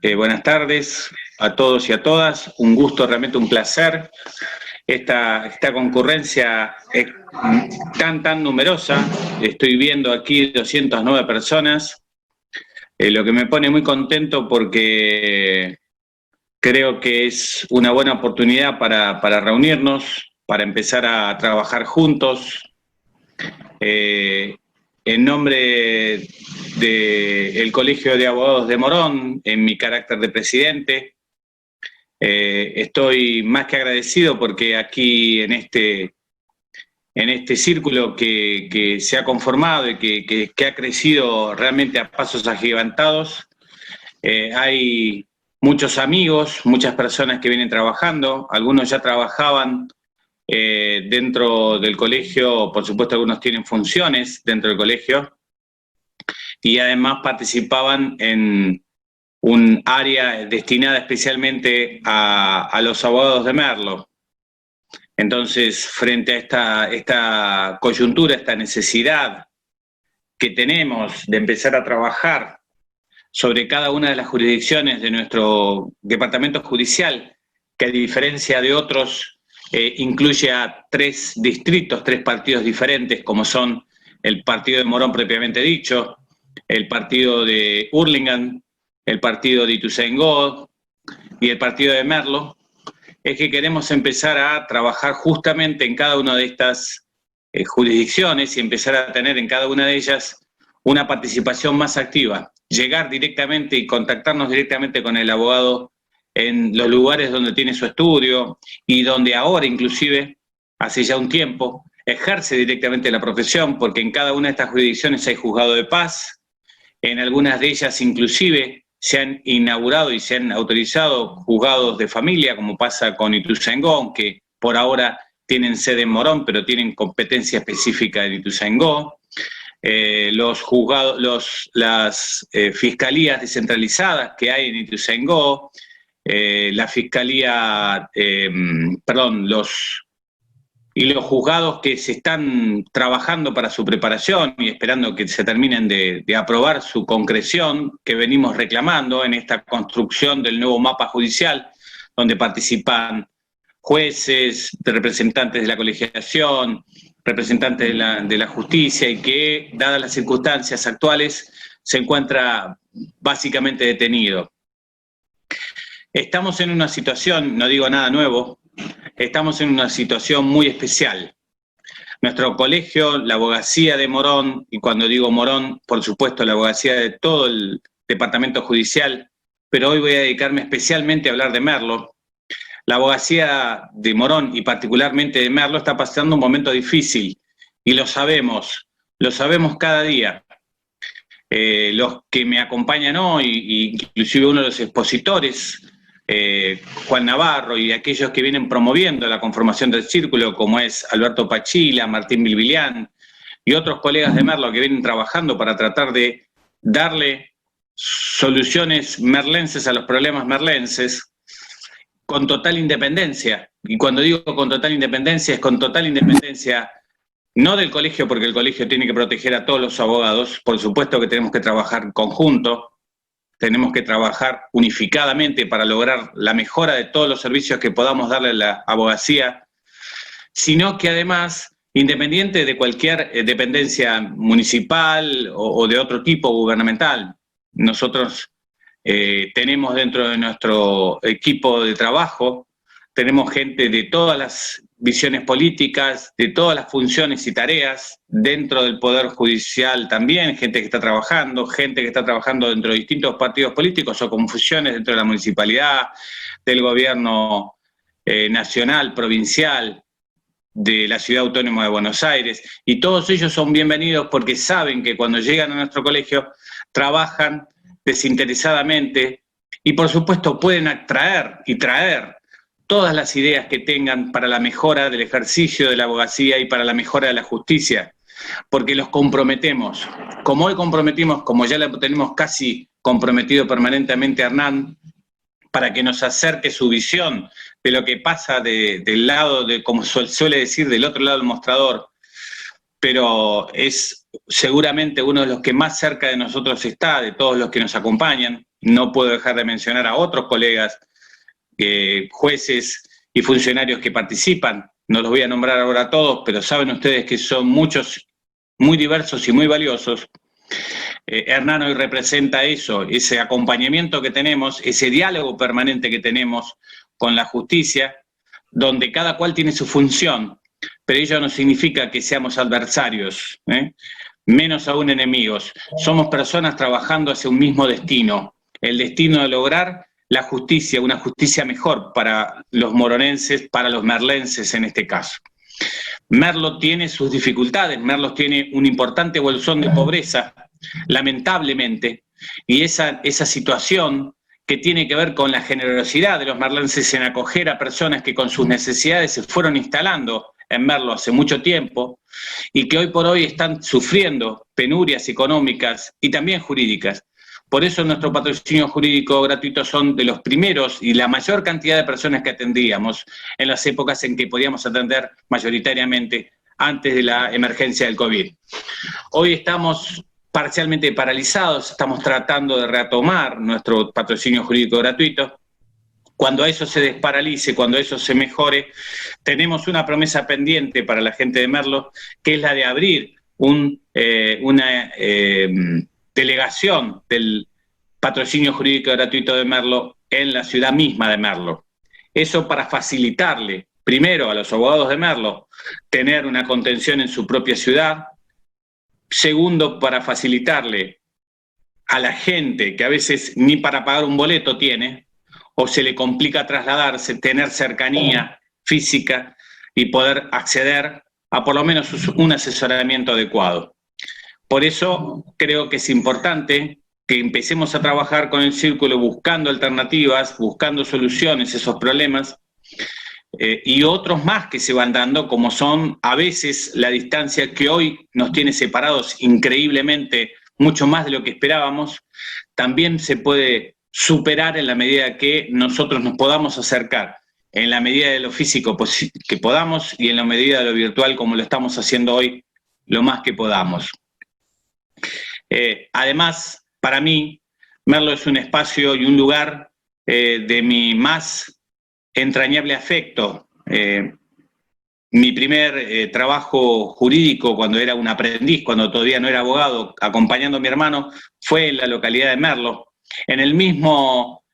Buenas tardes a todos y a todas. Un gusto, realmente un placer. Esta concurrencia es tan numerosa. Estoy viendo aquí 209 personas, lo que me pone muy contento porque creo que es una buena oportunidad para reunirnos, para empezar a trabajar juntos. En nombre del Colegio de Abogados de Morón, en mi carácter de presidente, estoy más que agradecido porque aquí en este círculo que se ha conformado y que ha crecido realmente a pasos agigantados, hay muchos amigos, muchas personas que vienen trabajando, algunos ya trabajaban dentro del colegio, por supuesto algunos tienen funciones dentro del colegio, y además participaban en un área destinada especialmente a los abogados de Merlo. Entonces, frente a esta coyuntura, esta necesidad que tenemos de empezar a trabajar sobre cada una de las jurisdicciones de nuestro departamento judicial, que a diferencia de otros, incluye a 3 distritos, 3 partidos diferentes, como son el partido de Morón propiamente dicho, el partido de Hurlingham, el partido de Ituzaingó y el partido de Merlo, es que queremos empezar a trabajar justamente en cada una de estas jurisdicciones y empezar a tener en cada una de ellas una participación más activa, llegar directamente y contactarnos directamente con el abogado en los lugares donde tiene su estudio y donde ahora inclusive, hace ya un tiempo, ejerce directamente la profesión, porque en cada una de estas jurisdicciones hay juzgado de paz, en algunas de ellas inclusive se han inaugurado y se han autorizado juzgados de familia, como pasa con Ituzaingó, que por ahora tienen sede en Morón, pero tienen competencia específica en Ituzaingó. Las fiscalías descentralizadas que hay en Ituzaingó, la fiscalía, los juzgados que se están trabajando para su preparación y esperando que se terminen de aprobar su concreción, que venimos reclamando en esta construcción del nuevo mapa judicial, donde participan jueces, representantes de la colegiación, representantes de la justicia, y que, dadas las circunstancias actuales, se encuentra básicamente detenido. Estamos en una situación, no digo nada nuevo, estamos en una situación muy especial. Nuestro colegio, la abogacía de Morón, y cuando digo Morón, por supuesto la abogacía de todo el departamento judicial, pero hoy voy a dedicarme especialmente a hablar de Merlo. La abogacía de Morón y particularmente de Merlo está pasando un momento difícil y lo sabemos cada día. Los que me acompañan hoy, inclusive uno de los expositores, Juan Navarro, y aquellos que vienen promoviendo la conformación del círculo, como es Alberto Pachila, Martín Bilbilián y otros colegas de Merlo que vienen trabajando para tratar de darle soluciones merlenses a los problemas merlenses, con total independencia. Y cuando digo con total independencia, es con total independencia no del colegio, porque el colegio tiene que proteger a todos los abogados, por supuesto que tenemos que trabajar en conjunto, tenemos que trabajar unificadamente para lograr la mejora de todos los servicios que podamos darle a la abogacía, sino que además, independiente de cualquier dependencia municipal o de otro tipo gubernamental, nosotros tenemos dentro de nuestro equipo de trabajo, tenemos gente de todas las visiones políticas, de todas las funciones y tareas, dentro del Poder Judicial también, gente que está trabajando dentro de distintos partidos políticos o con funciones dentro de la municipalidad, del gobierno nacional, provincial, de la Ciudad Autónoma de Buenos Aires, y todos ellos son bienvenidos porque saben que cuando llegan a nuestro colegio trabajan desinteresadamente y por supuesto pueden atraer y traer todas las ideas que tengan para la mejora del ejercicio de la abogacía y para la mejora de la justicia, porque los comprometemos. Como hoy comprometimos, como ya lo tenemos casi comprometido permanentemente a Hernán, para que nos acerque su visión de lo que pasa del lado, como suele decir, del otro lado del mostrador, pero es seguramente uno de los que más cerca de nosotros está, de todos los que nos acompañan. no puedo dejar de mencionar a otros colegas, jueces y funcionarios que participan. No los voy a nombrar ahora a todos, pero saben ustedes que son muchos, muy diversos y muy valiosos. Hernán hoy representa eso, ese acompañamiento que tenemos, ese diálogo permanente que tenemos con la justicia, donde cada cual tiene su función, pero ello no significa que seamos adversarios, menos aún enemigos. Somos personas trabajando hacia un mismo destino, el destino de lograr la justicia, una justicia mejor para los moronenses, para los merlenses en este caso. Merlo tiene sus dificultades, Merlo tiene un importante bolsón de pobreza, lamentablemente, y esa situación que tiene que ver con la generosidad de los merlenses en acoger a personas que con sus necesidades se fueron instalando en Merlo hace mucho tiempo y que hoy por hoy están sufriendo penurias económicas y también jurídicas. Por eso nuestro patrocinio jurídico gratuito son de los primeros y la mayor cantidad de personas que atendíamos en las épocas en que podíamos atender mayoritariamente antes de la emergencia del COVID. Hoy estamos parcialmente paralizados, estamos tratando de retomar nuestro patrocinio jurídico gratuito. Cuando eso se desparalice, cuando eso se mejore, tenemos una promesa pendiente para la gente de Merlo, que es la de abrir una delegación del patrocinio jurídico gratuito de Merlo en la ciudad misma de Merlo. Eso para facilitarle, primero, a los abogados de Merlo tener una contención en su propia ciudad. Segundo, para facilitarle a la gente que a veces ni para pagar un boleto tiene, o se le complica trasladarse, tener cercanía física y poder acceder a por lo menos un asesoramiento adecuado. Por eso creo que es importante que empecemos a trabajar con el Círculo buscando alternativas, buscando soluciones a esos problemas, y otros más que se van dando, como son a veces la distancia que hoy nos tiene separados increíblemente, mucho más de lo que esperábamos, también se puede superar en la medida que nosotros nos podamos acercar, en la medida de lo físico que podamos y en la medida de lo virtual como lo estamos haciendo hoy, lo más que podamos. Además, para mí, Merlo es un espacio y un lugar de mi más entrañable afecto. Mi primer trabajo jurídico cuando era un aprendiz, cuando todavía no era abogado, acompañando a mi hermano, fue en la localidad de Merlo, en el mismo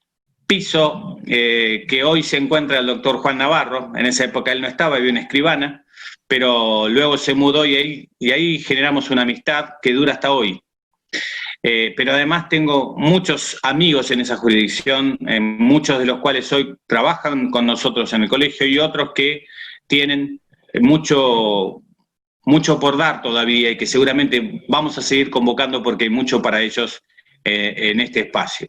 piso que hoy se encuentra el doctor Juan Navarro. En esa época él no estaba, había una escribana, pero luego se mudó y ahí generamos una amistad que dura hasta hoy. Pero además tengo muchos amigos en esa jurisdicción, muchos de los cuales hoy trabajan con nosotros en el colegio y otros que tienen mucho por dar todavía y que seguramente vamos a seguir convocando porque hay mucho para ellos en este espacio.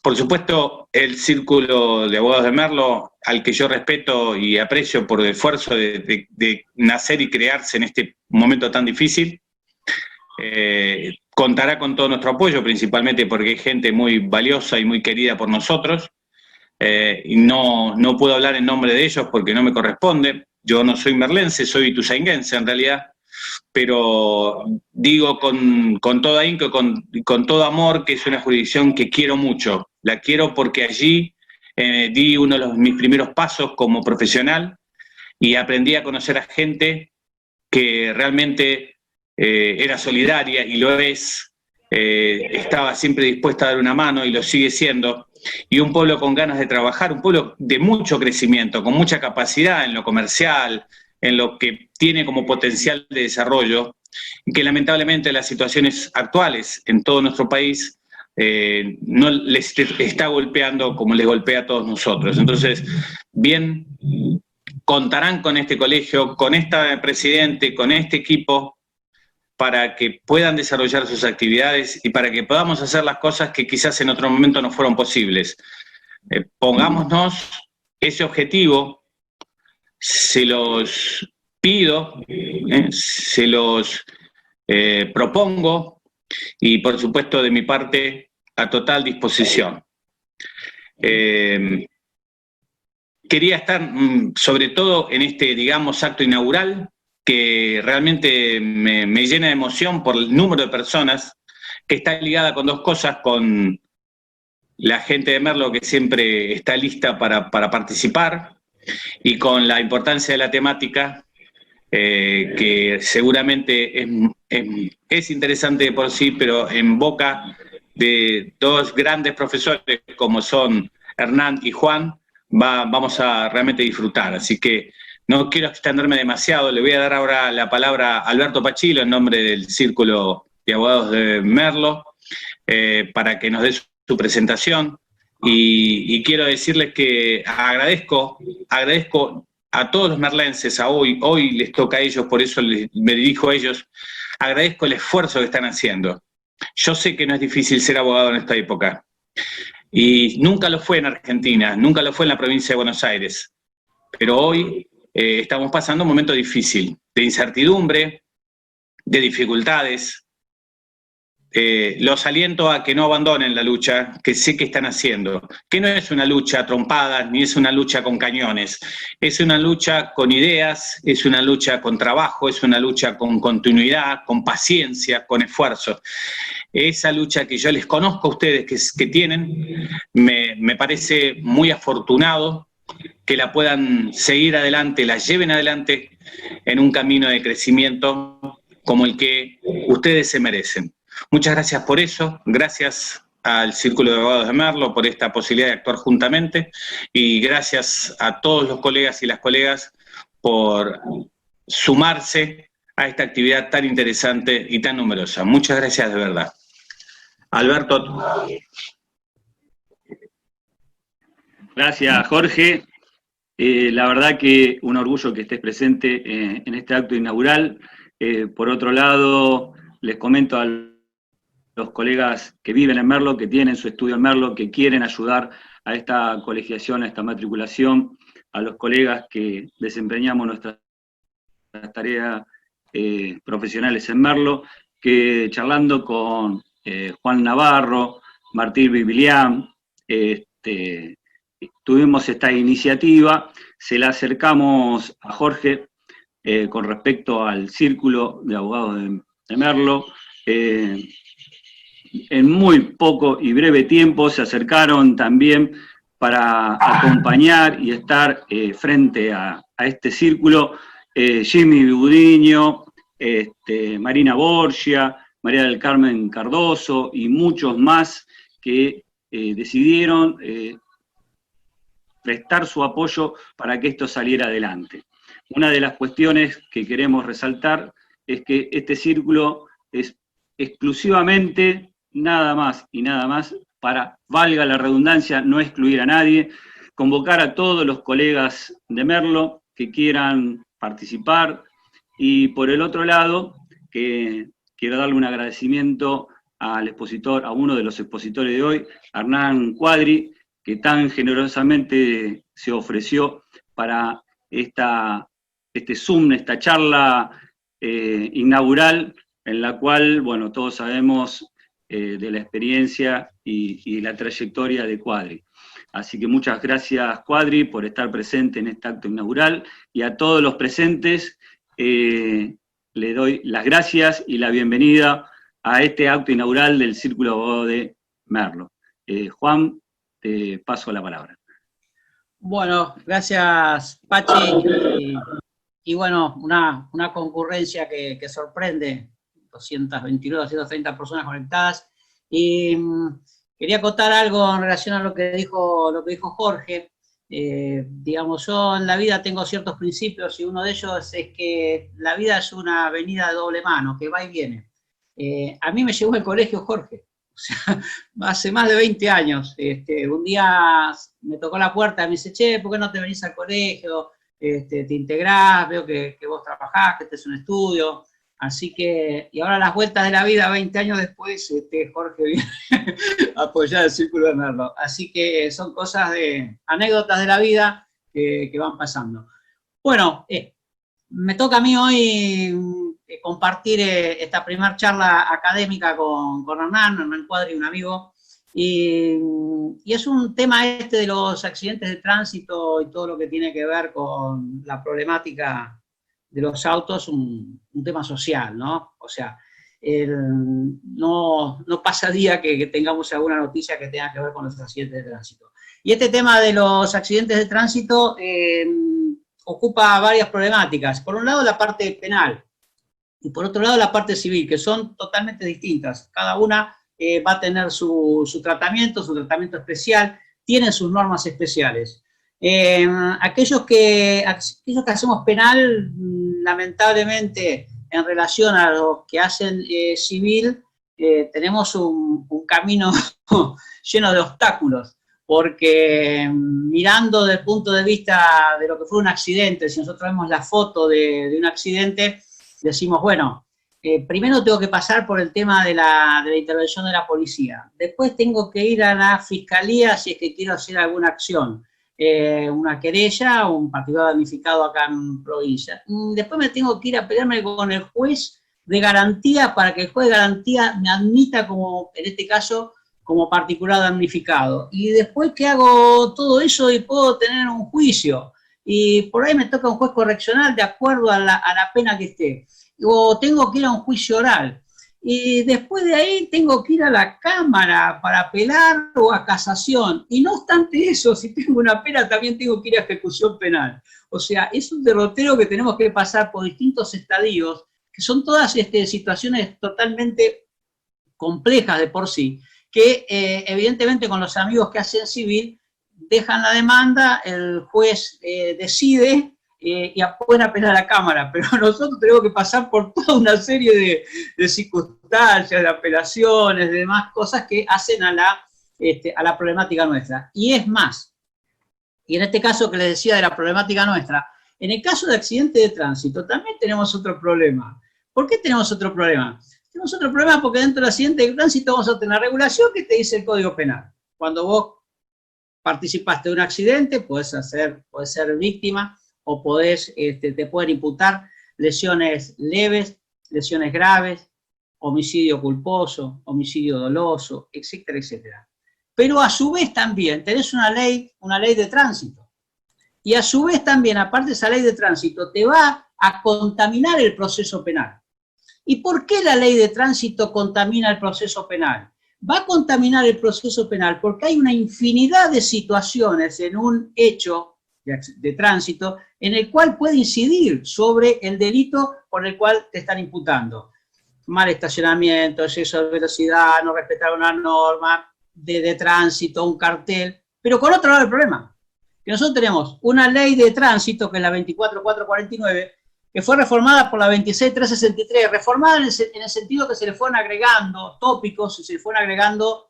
Por supuesto, el Círculo de Abogados de Merlo, al que yo respeto y aprecio por el esfuerzo de nacer y crearse en este momento tan difícil, contará con todo nuestro apoyo, principalmente porque hay gente muy valiosa y muy querida por nosotros, y no puedo hablar en nombre de ellos porque no me corresponde. Yo no soy merlense, soy ituzainguense en realidad, pero digo con todo ahínco, con todo amor, que es una jurisdicción que quiero mucho. La quiero porque allí di uno de mis primeros pasos como profesional y aprendí a conocer a gente que realmente era solidaria y lo es, estaba siempre dispuesta a dar una mano y lo sigue siendo, y un pueblo con ganas de trabajar, un pueblo de mucho crecimiento, con mucha capacidad en lo comercial, en lo que tiene como potencial de desarrollo, y que lamentablemente las situaciones actuales en todo nuestro país no les está golpeando como les golpea a todos nosotros. Entonces, bien, contarán con este colegio, con este presidente, con este equipo, para que puedan desarrollar sus actividades y para que podamos hacer las cosas que quizás en otro momento no fueron posibles. Pongámonos ese objetivo, se los pido, se los propongo y por supuesto de mi parte a total disposición. Quería estar sobre todo en este, digamos, acto inaugural, que realmente me llena de emoción por el número de personas, que está ligada con dos cosas, con la gente de Merlo que siempre está lista para participar, y con la importancia de la temática, que seguramente es interesante de por sí, pero en boca de dos grandes profesores como son Hernán y Juan, vamos a realmente disfrutar. Así que no quiero extenderme demasiado, le voy a dar ahora la palabra a Alberto Pachilo en nombre del Círculo de Abogados de Merlo, para que nos dé su presentación. Y quiero decirles que agradezco a todos los merlenses, hoy les toca a ellos, por eso me dirijo a ellos, agradezco el esfuerzo que están haciendo. Yo sé que no es difícil ser abogado en esta época, y nunca lo fue en Argentina, nunca lo fue en la provincia de Buenos Aires, pero hoy estamos pasando un momento difícil, de incertidumbre, de dificultades. Los aliento a que no abandonen la lucha, que sé que están haciendo, que no es una lucha a trompadas, ni es una lucha con cañones, es una lucha con ideas, es una lucha con trabajo, es una lucha con continuidad, con paciencia, con esfuerzo. Esa lucha que yo les conozco a ustedes que tienen, me parece muy afortunado que la puedan seguir adelante, la lleven adelante en un camino de crecimiento como el que ustedes se merecen. Muchas gracias por eso, gracias al Círculo de Abogados de Merlo por esta posibilidad de actuar juntamente, y gracias a todos los colegas y las colegas por sumarse a esta actividad tan interesante y tan numerosa. Muchas gracias de verdad. Alberto. Gracias, Jorge. La verdad que un orgullo que estés presente en este acto inaugural. Por otro lado, les comento a los colegas que viven en Merlo, que tienen su estudio en Merlo, que quieren ayudar a esta colegiación, a esta matriculación, a los colegas que desempeñamos nuestras tareas profesionales en Merlo, que charlando con Juan Navarro, Martín Bibilián, tuvimos esta iniciativa, se la acercamos a Jorge con respecto al Círculo de Abogados de Merlo. En muy poco y breve tiempo se acercaron también para acompañar y estar frente a este círculo Jimmy Budiño, Marina Borgia, María del Carmen Cardoso y muchos más que decidieron prestar su apoyo para que esto saliera adelante. Una de las cuestiones que queremos resaltar es que este círculo es exclusivamente nada más y nada más para, valga la redundancia, no excluir a nadie, convocar a todos los colegas de Merlo que quieran participar, y por el otro lado, que quiero darle un agradecimiento al expositor, a uno de los expositores de hoy, Hernán Cuadri, que tan generosamente se ofreció para este Zoom, esta charla inaugural, en la cual, bueno, todos sabemos de la experiencia y la trayectoria de Cuadri. Así que muchas gracias, Cuadri, por estar presente en este acto inaugural, y a todos los presentes le doy las gracias y la bienvenida a este acto inaugural del Círculo de Abogados de Merlo. Juan, te paso la palabra. Bueno, gracias, Pachi, y bueno, una concurrencia que sorprende, 229, 230 personas conectadas, y quería contar algo en relación a lo que dijo Jorge. Digamos, yo en la vida tengo ciertos principios, y uno de ellos es que la vida es una avenida de doble mano, que va y viene. A mí me llevó al colegio Jorge, o sea, hace más de 20 años. Un día me tocó la puerta y me dice, che, ¿por qué no te venís al colegio? Te integrás, veo que vos trabajás, que este es un estudio. Así que, y ahora las vueltas de la vida, 20 años después, Jorge viene a apoyar el Círculo de Merlo. Así que son cosas anécdotas de la vida que van pasando. Bueno, me toca a mí hoy compartir esta primera charla académica con Hernán Cuadri, un amigo, y es un tema de los accidentes de tránsito y todo lo que tiene que ver con la problemática de los autos, un tema social, ¿no? O sea, no pasa día que tengamos alguna noticia que tenga que ver con los accidentes de tránsito. Y este tema de los accidentes de tránsito ocupa varias problemáticas. Por un lado, la parte penal, y por otro lado, la parte civil, que son totalmente distintas. Cada una va a tener su tratamiento especial, tienen sus normas especiales. Aquellos que hacemos penal, lamentablemente, en relación a los que hacen civil, tenemos un camino lleno de obstáculos, porque mirando desde el punto de vista de lo que fue un accidente, si nosotros vemos la foto de un accidente, decimos, bueno, primero tengo que pasar por el tema de la intervención de la policía, después tengo que ir a la fiscalía si es que quiero hacer alguna acción, una querella o un particular damnificado acá en provincia. Después me tengo que ir a pelearme con el juez de garantía para que el juez de garantía me admita como, en este caso, como particular damnificado. Y después que hago todo eso y puedo tener un juicio. Y por ahí me toca un juez correccional de acuerdo a la pena que esté. O tengo que ir a un juicio oral. Y después de ahí tengo que ir a la Cámara para apelar o a casación. Y no obstante eso, si tengo una pena, también tengo que ir a ejecución penal. O sea, es un derrotero que tenemos que pasar por distintos estadios, que son todas situaciones totalmente complejas de por sí, que evidentemente con los amigos que hacen civil, dejan la demanda, el juez decide, y pueden apelar a la Cámara, pero nosotros tenemos que pasar por toda una serie de circunstancias, de apelaciones, de demás cosas que hacen a la problemática nuestra. Y es más, y en este caso que les decía de la problemática nuestra, en el caso de accidente de tránsito también tenemos otro problema. ¿Por qué tenemos otro problema? Tenemos otro problema porque dentro del accidente de tránsito vamos a tener una regulación que te dice el Código Penal. Cuando vos participaste de un accidente, podés ser víctima, o te pueden imputar lesiones leves, lesiones graves, homicidio culposo, homicidio doloso, etcétera, etcétera. Pero a su vez también tenés una ley de tránsito. Y a su vez también, aparte de esa ley de tránsito, te va a contaminar el proceso penal. ¿Y por qué la ley de tránsito contamina el proceso penal? Va a contaminar el proceso penal porque hay una infinidad de situaciones en un hecho de tránsito, en el cual puede incidir sobre el delito por el cual te están imputando. Mal estacionamiento, exceso de velocidad, no respetar una norma de tránsito, un cartel, pero con otro lado del problema, que nosotros tenemos una ley de tránsito, que es la 24449, que fue reformada por la 26363, reformada en el sentido que se le fueron agregando tópicos, se le fueron agregando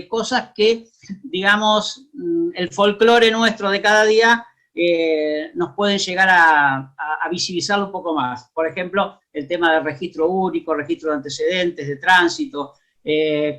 cosas que, digamos, el folclore nuestro de cada día nos pueden llegar a visibilizarlo un poco más. Por ejemplo, el tema del registro único, registro de antecedentes, de tránsito.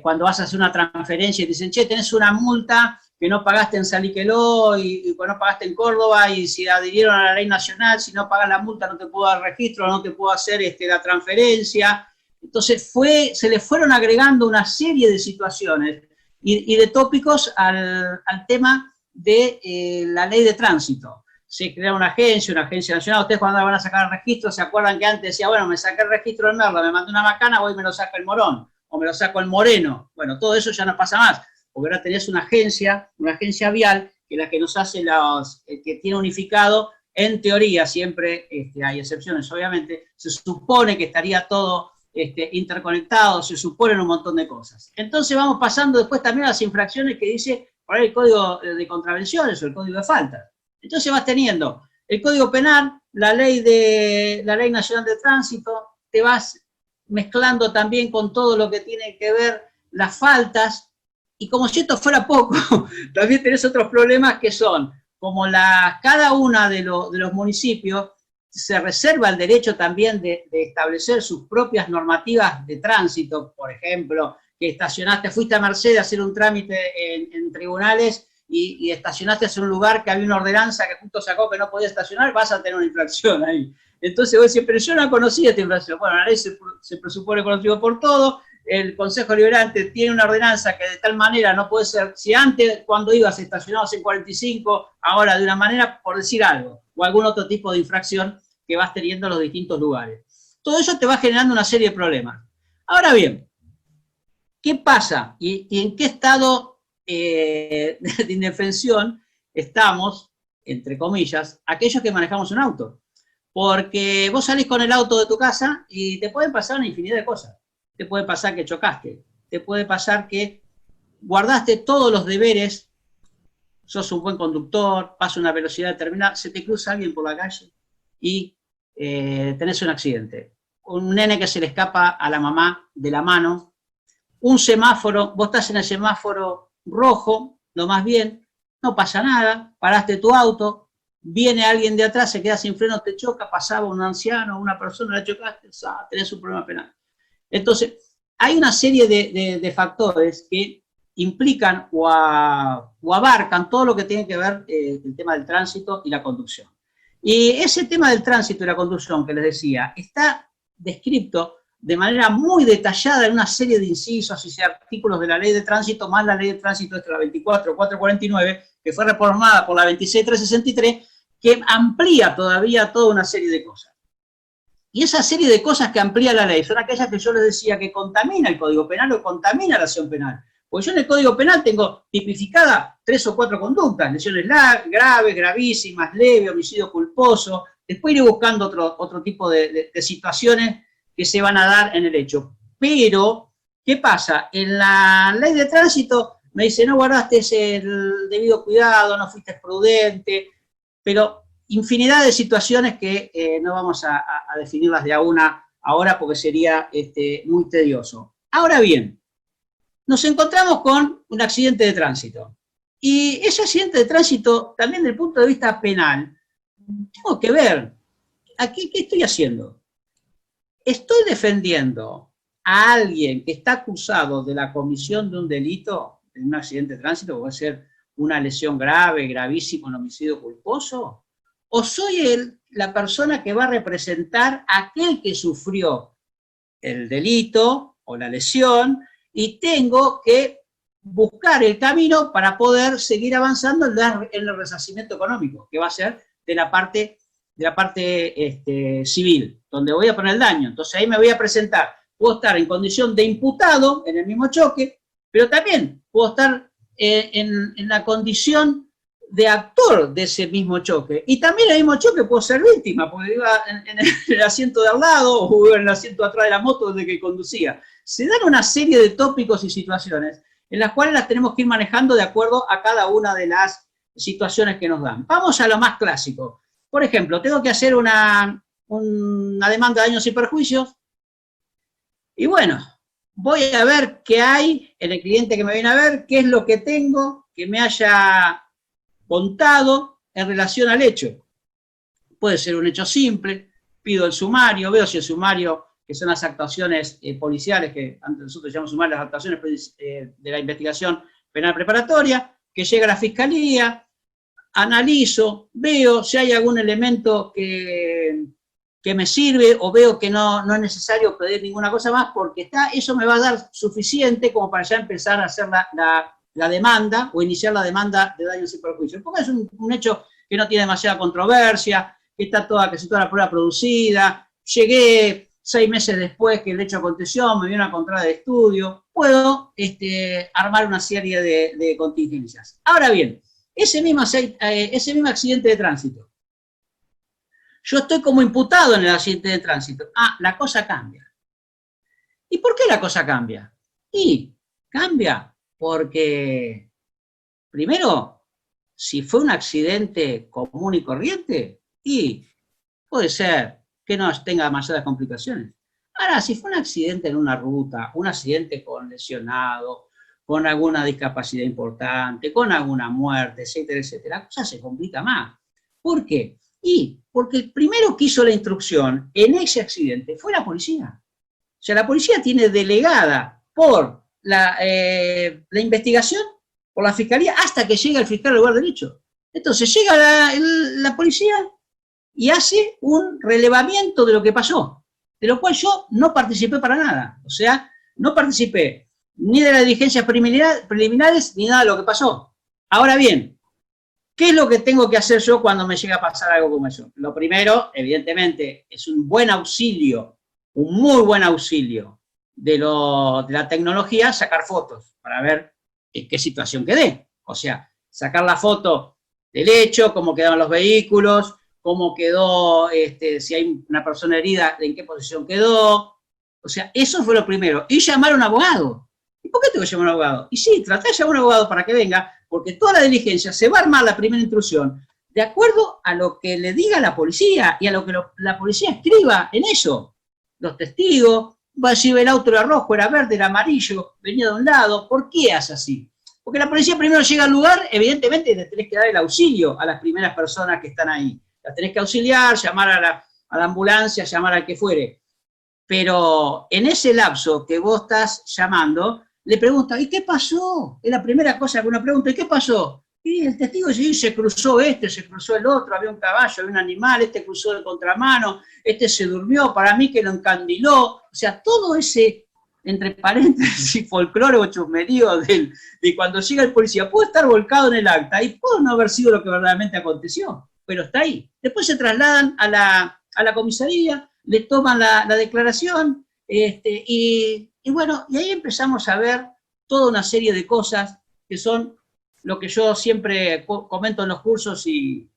Cuando vas a hacer una transferencia y te dicen, che, tenés una multa que no pagaste en Saliqueló y no pagaste en Córdoba, y si adhirieron a la ley nacional, si no pagas la multa no te puedo dar registro, no te puedo hacer la transferencia. Entonces se le fueron agregando una serie de situaciones y de tópicos al tema de la ley de tránsito. Se crea una agencia nacional. Ustedes cuando van a sacar el registro, ¿se acuerdan que antes decía, bueno, me saqué el registro de Merla, me mandé una macana, voy y me lo saca el Morón, o me lo saco el Moreno? Bueno, todo eso ya no pasa más, porque ahora tenés una agencia vial, que es la que nos hace que tiene unificado, en teoría, siempre hay excepciones, obviamente, se supone que estaría todo interconectados, se suponen un montón de cosas. Entonces vamos pasando después también a las infracciones que dice por ahí el Código de Contravenciones o el Código de Faltas. Entonces vas teniendo el Código Penal, la ley nacional de tránsito, te vas mezclando también con todo lo que tiene que ver las faltas, y como si esto fuera poco, también tenés otros problemas que son, como cada una de los municipios se reserva el derecho también de establecer sus propias normativas de tránsito. Por ejemplo, que fuiste a Mercedes a hacer un trámite en tribunales y estacionaste en un lugar que había una ordenanza que justo sacó que no podía estacionar, vas a tener una infracción ahí. Entonces vos decís, pero yo no conocía esta infracción. Bueno, la ley se presupone conocido por todo, el Consejo Liberante tiene una ordenanza que de tal manera no puede ser, si antes cuando ibas estacionados en 45, ahora de una manera, por decir algo, o algún otro tipo de infracción que vas teniendo en los distintos lugares. Todo eso te va generando una serie de problemas. Ahora bien, ¿qué pasa? ¿Y en qué estado de indefensión estamos, entre comillas, aquellos que manejamos un auto? Porque vos salís con el auto de tu casa y te pueden pasar una infinidad de cosas. Te puede pasar que chocaste, te puede pasar que guardaste todos los deberes, sos un buen conductor, pasa una velocidad determinada, se te cruza alguien por la calle y tenés un accidente. Un nene que se le escapa a la mamá de la mano, un semáforo, vos estás en el semáforo rojo, lo más bien, no pasa nada, paraste tu auto, viene alguien de atrás, se queda sin freno, te choca, pasaba un anciano, una persona, la chocaste, tenés un problema penal. Entonces, hay una serie de factores que implican o abarcan todo lo que tiene que ver el tema del tránsito y la conducción. Y ese tema del tránsito y la conducción que les decía, está descrito de manera muy detallada en una serie de incisos y artículos de la ley de tránsito, más la ley de tránsito la 24.449, que fue reformada por la 26.363, que amplía todavía toda una serie de cosas. Y esa serie de cosas que amplía la ley son aquellas que yo les decía que contamina el Código Penal o contamina la acción penal. Porque yo en el Código Penal tengo tipificadas 3 o 4 conductas, lesiones graves, gravísimas, leve, homicidio culposo. Después iré buscando otro tipo de situaciones que se van a dar en el hecho. Pero, ¿qué pasa? En la ley de tránsito me dice, no guardaste el debido cuidado, no fuiste prudente, pero infinidad de situaciones que no vamos a definirlas de a una ahora porque sería muy tedioso. Ahora bien, nos encontramos con un accidente de tránsito. Y ese accidente de tránsito, también desde el punto de vista penal, tengo que ver, aquí, ¿qué estoy haciendo? ¿Estoy defendiendo a alguien que está acusado de la comisión de un delito, en un accidente de tránsito, que puede ser una lesión grave, gravísima, un homicidio culposo? ¿O soy la persona que va a representar a aquel que sufrió el delito o la lesión y tengo que buscar el camino para poder seguir avanzando en el resarcimiento económico, que va a ser de la parte civil, donde voy a poner el daño? Entonces ahí me voy a presentar, puedo estar en condición de imputado en el mismo choque, pero también puedo estar en la condición de actor de ese mismo choque. Y también en el mismo choque puedo ser víctima, porque iba en el asiento de al lado o iba en el asiento de atrás de la moto desde que conducía. Se dan una serie de tópicos y situaciones en las cuales las tenemos que ir manejando de acuerdo a cada una de las situaciones que nos dan. Vamos a lo más clásico. Por ejemplo, tengo que hacer una demanda de daños y perjuicios, y bueno, voy a ver qué hay en el cliente que me viene a ver, qué es lo que tengo que me haya contado en relación al hecho. Puede ser un hecho simple, pido el sumario, veo si el sumario, que son las actuaciones policiales, que antes nosotros llamamos sumario, las actuaciones de la investigación penal preparatoria, que llega a la fiscalía, analizo, veo si hay algún elemento que me sirve o veo que no es necesario pedir ninguna cosa más porque eso me va a dar suficiente como para ya empezar a hacer la demanda o iniciar la demanda de daños y perjuicios. Porque es un hecho que no tiene demasiada controversia, que está toda la prueba producida, llegué 6 meses después que el hecho aconteció, me viene una contrata de estudio, puedo armar una serie de contingencias. Ahora bien, ese mismo accidente de tránsito, yo estoy como imputado en el accidente de tránsito. La cosa cambia. ¿Y por qué la cosa cambia? Y cambia porque, primero, si fue un accidente común y corriente, y puede ser que no tenga demasiadas complicaciones. Ahora, si fue un accidente en una ruta, un accidente con lesionado, con alguna discapacidad importante, con alguna muerte, etcétera, etcétera, la cosa se complica más. ¿Por qué? Porque el primero que hizo la instrucción en ese accidente fue la policía. O sea, la policía tiene delegada por la investigación, por la fiscalía, hasta que llega el fiscal al lugar del hecho. Entonces llega la policía y hace un relevamiento de lo que pasó, de lo cual yo no participé para nada. O sea, no participé ni de las diligencias preliminares ni nada de lo que pasó. Ahora bien, ¿qué es lo que tengo que hacer yo cuando me llega a pasar algo como eso? Lo primero, evidentemente, es un buen auxilio, un muy buen auxilio de la tecnología sacar fotos para ver en qué situación quedé. O sea, sacar la foto del hecho, cómo quedaron los vehículos, cómo quedó, si hay una persona herida, en qué posición quedó. O sea, eso fue lo primero. Y llamar a un abogado. ¿Y por qué tengo que llamar a un abogado? Y sí, tratar de llamar a un abogado para que venga, porque toda la diligencia se va a armar la primera intrusión de acuerdo a lo que le diga la policía y a lo que la policía escriba en eso. Los testigos, si el auto era rojo, era verde, era amarillo, venía de un lado. ¿Por qué hace así? Porque la policía primero llega al lugar, evidentemente le tenés que dar el auxilio a las primeras personas que están ahí. Las tenés que auxiliar, llamar a la ambulancia, llamar al que fuere. Pero en ese lapso que vos estás llamando, le preguntan, ¿y qué pasó? Es la primera cosa que uno pregunta, ¿y qué pasó? Y el testigo dice, se cruzó se cruzó el otro, había un caballo, había un animal, cruzó de contramano, se durmió, para mí que lo encandiló. O sea, todo ese, entre paréntesis, folclore o chusmerío de cuando llega el policía, puede estar volcado en el acta y puede no haber sido lo que verdaderamente aconteció, pero está ahí. Después se trasladan a la comisaría, le toman la declaración, y bueno, y ahí empezamos a ver toda una serie de cosas que son lo que yo siempre comento en los cursos y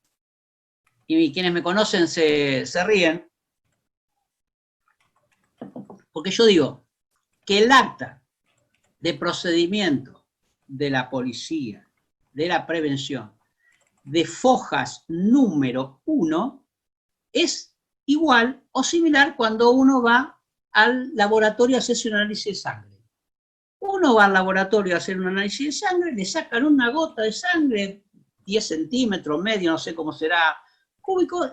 quienes me conocen se ríen, porque yo digo que el acta de procedimiento de la policía, de la prevención, de Fojas número 1, es igual o similar cuando uno va al laboratorio a hacerse un análisis de sangre. Uno va al laboratorio a hacer un análisis de sangre, le sacan una gota de sangre, 10 centímetros, medio, no sé cómo será, cúbico,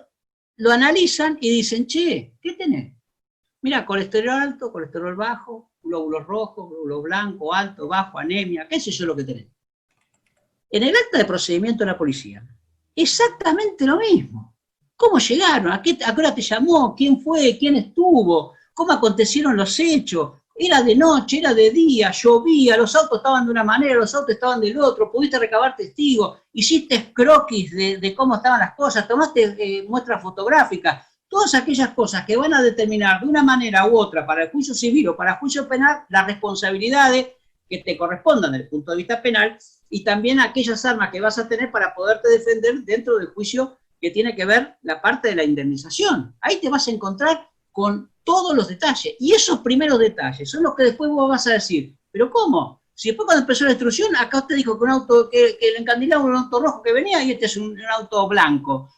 lo analizan y dicen, che, ¿qué tenés? Mira, colesterol alto, colesterol bajo, glóbulos rojos, glóbulos blancos, alto, bajo, anemia, qué sé yo lo que tenés. En el acta de procedimiento de la policía, exactamente lo mismo. ¿Cómo llegaron? ¿A qué hora te llamó? ¿Quién fue? ¿Quién estuvo? ¿Cómo acontecieron los hechos? Era de noche, era de día, llovía, los autos estaban de una manera, los autos estaban del otro, pudiste recabar testigos, hiciste croquis de cómo estaban las cosas, tomaste muestras fotográficas, todas aquellas cosas que van a determinar de una manera u otra para el juicio civil o para el juicio penal las responsabilidades que te correspondan desde el punto de vista penal y también aquellas armas que vas a tener para poderte defender dentro del juicio que tiene que ver la parte de la indemnización. Ahí te vas a encontrar con todos los detalles. Y esos primeros detalles son los que después vos vas a decir, ¿pero cómo? Si después cuando empezó la instrucción, acá usted dijo que un auto, que le encandilaba un auto rojo que venía y es un auto blanco.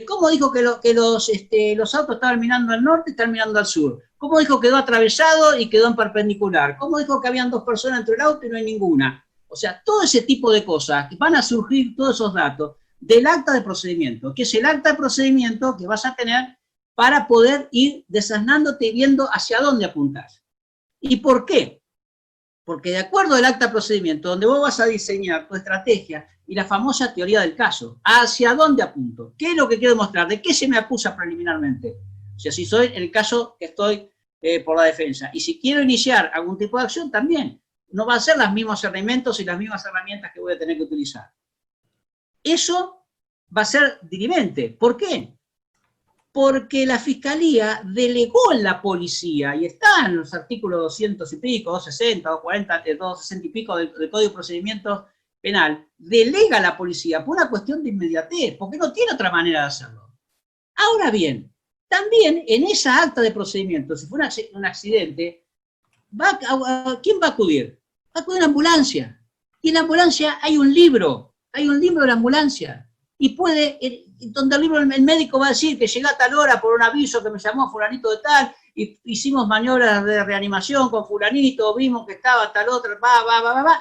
¿Cómo dijo que los autos estaban mirando al norte y estaban mirando al sur? ¿Cómo dijo que quedó atravesado y quedó en perpendicular? ¿Cómo dijo que habían 2 personas dentro del auto y no hay ninguna? O sea, todo ese tipo de cosas, que van a surgir todos esos datos del acta de procedimiento, que es el acta de procedimiento que vas a tener para poder ir desasnándote y viendo hacia dónde apuntás. ¿Y por qué? Porque de acuerdo al acta de procedimiento, donde vos vas a diseñar tu estrategia y la famosa teoría del caso, ¿hacia dónde apunto? ¿Qué es lo que quiero demostrar? ¿De qué se me acusa preliminarmente? O sea, si soy el caso que estoy por la defensa. Y si quiero iniciar algún tipo de acción, también. No van a ser los mismos elementos y las mismas herramientas que voy a tener que utilizar. Eso va a ser dirimente. ¿Por qué? Porque la Fiscalía delegó en la policía, y está en los artículos 200 y pico, 260, 240, 260 y pico del Código de Procedimientos Penal, delega a la policía por una cuestión de inmediatez, porque no tiene otra manera de hacerlo. Ahora bien, también en esa acta de procedimiento, si fuera un accidente, ¿quién va a acudir? Va a acudir una ambulancia. Y en la ambulancia hay un libro de la ambulancia. Y puede, donde el libro el médico va a decir que llega a tal hora por un aviso que me llamó fulanito de tal, y hicimos maniobras de reanimación con fulanito, vimos que estaba tal otra,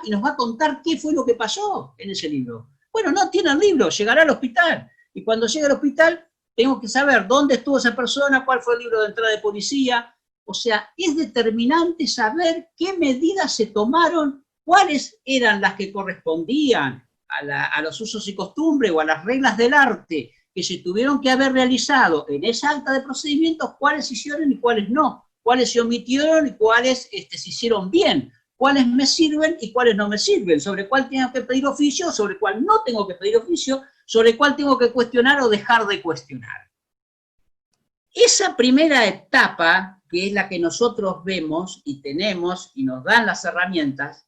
y nos va a contar qué fue lo que pasó en ese libro. Bueno, no tiene el libro, llegará al hospital. Y cuando llegue al hospital, tengo que saber dónde estuvo esa persona, cuál fue el libro de entrada de policía. O sea, es determinante saber qué medidas se tomaron, cuáles eran las que correspondían a los usos y costumbres o a las reglas del arte que se tuvieron que haber realizado en esa acta de procedimientos, cuáles se hicieron y cuáles no, cuáles se omitieron y cuáles se hicieron bien, cuáles me sirven y cuáles no me sirven, sobre cuál tengo que pedir oficio, sobre cuál no tengo que pedir oficio, sobre cuál tengo que cuestionar o dejar de cuestionar. Esa primera etapa, que es la que nosotros vemos y tenemos y nos dan las herramientas,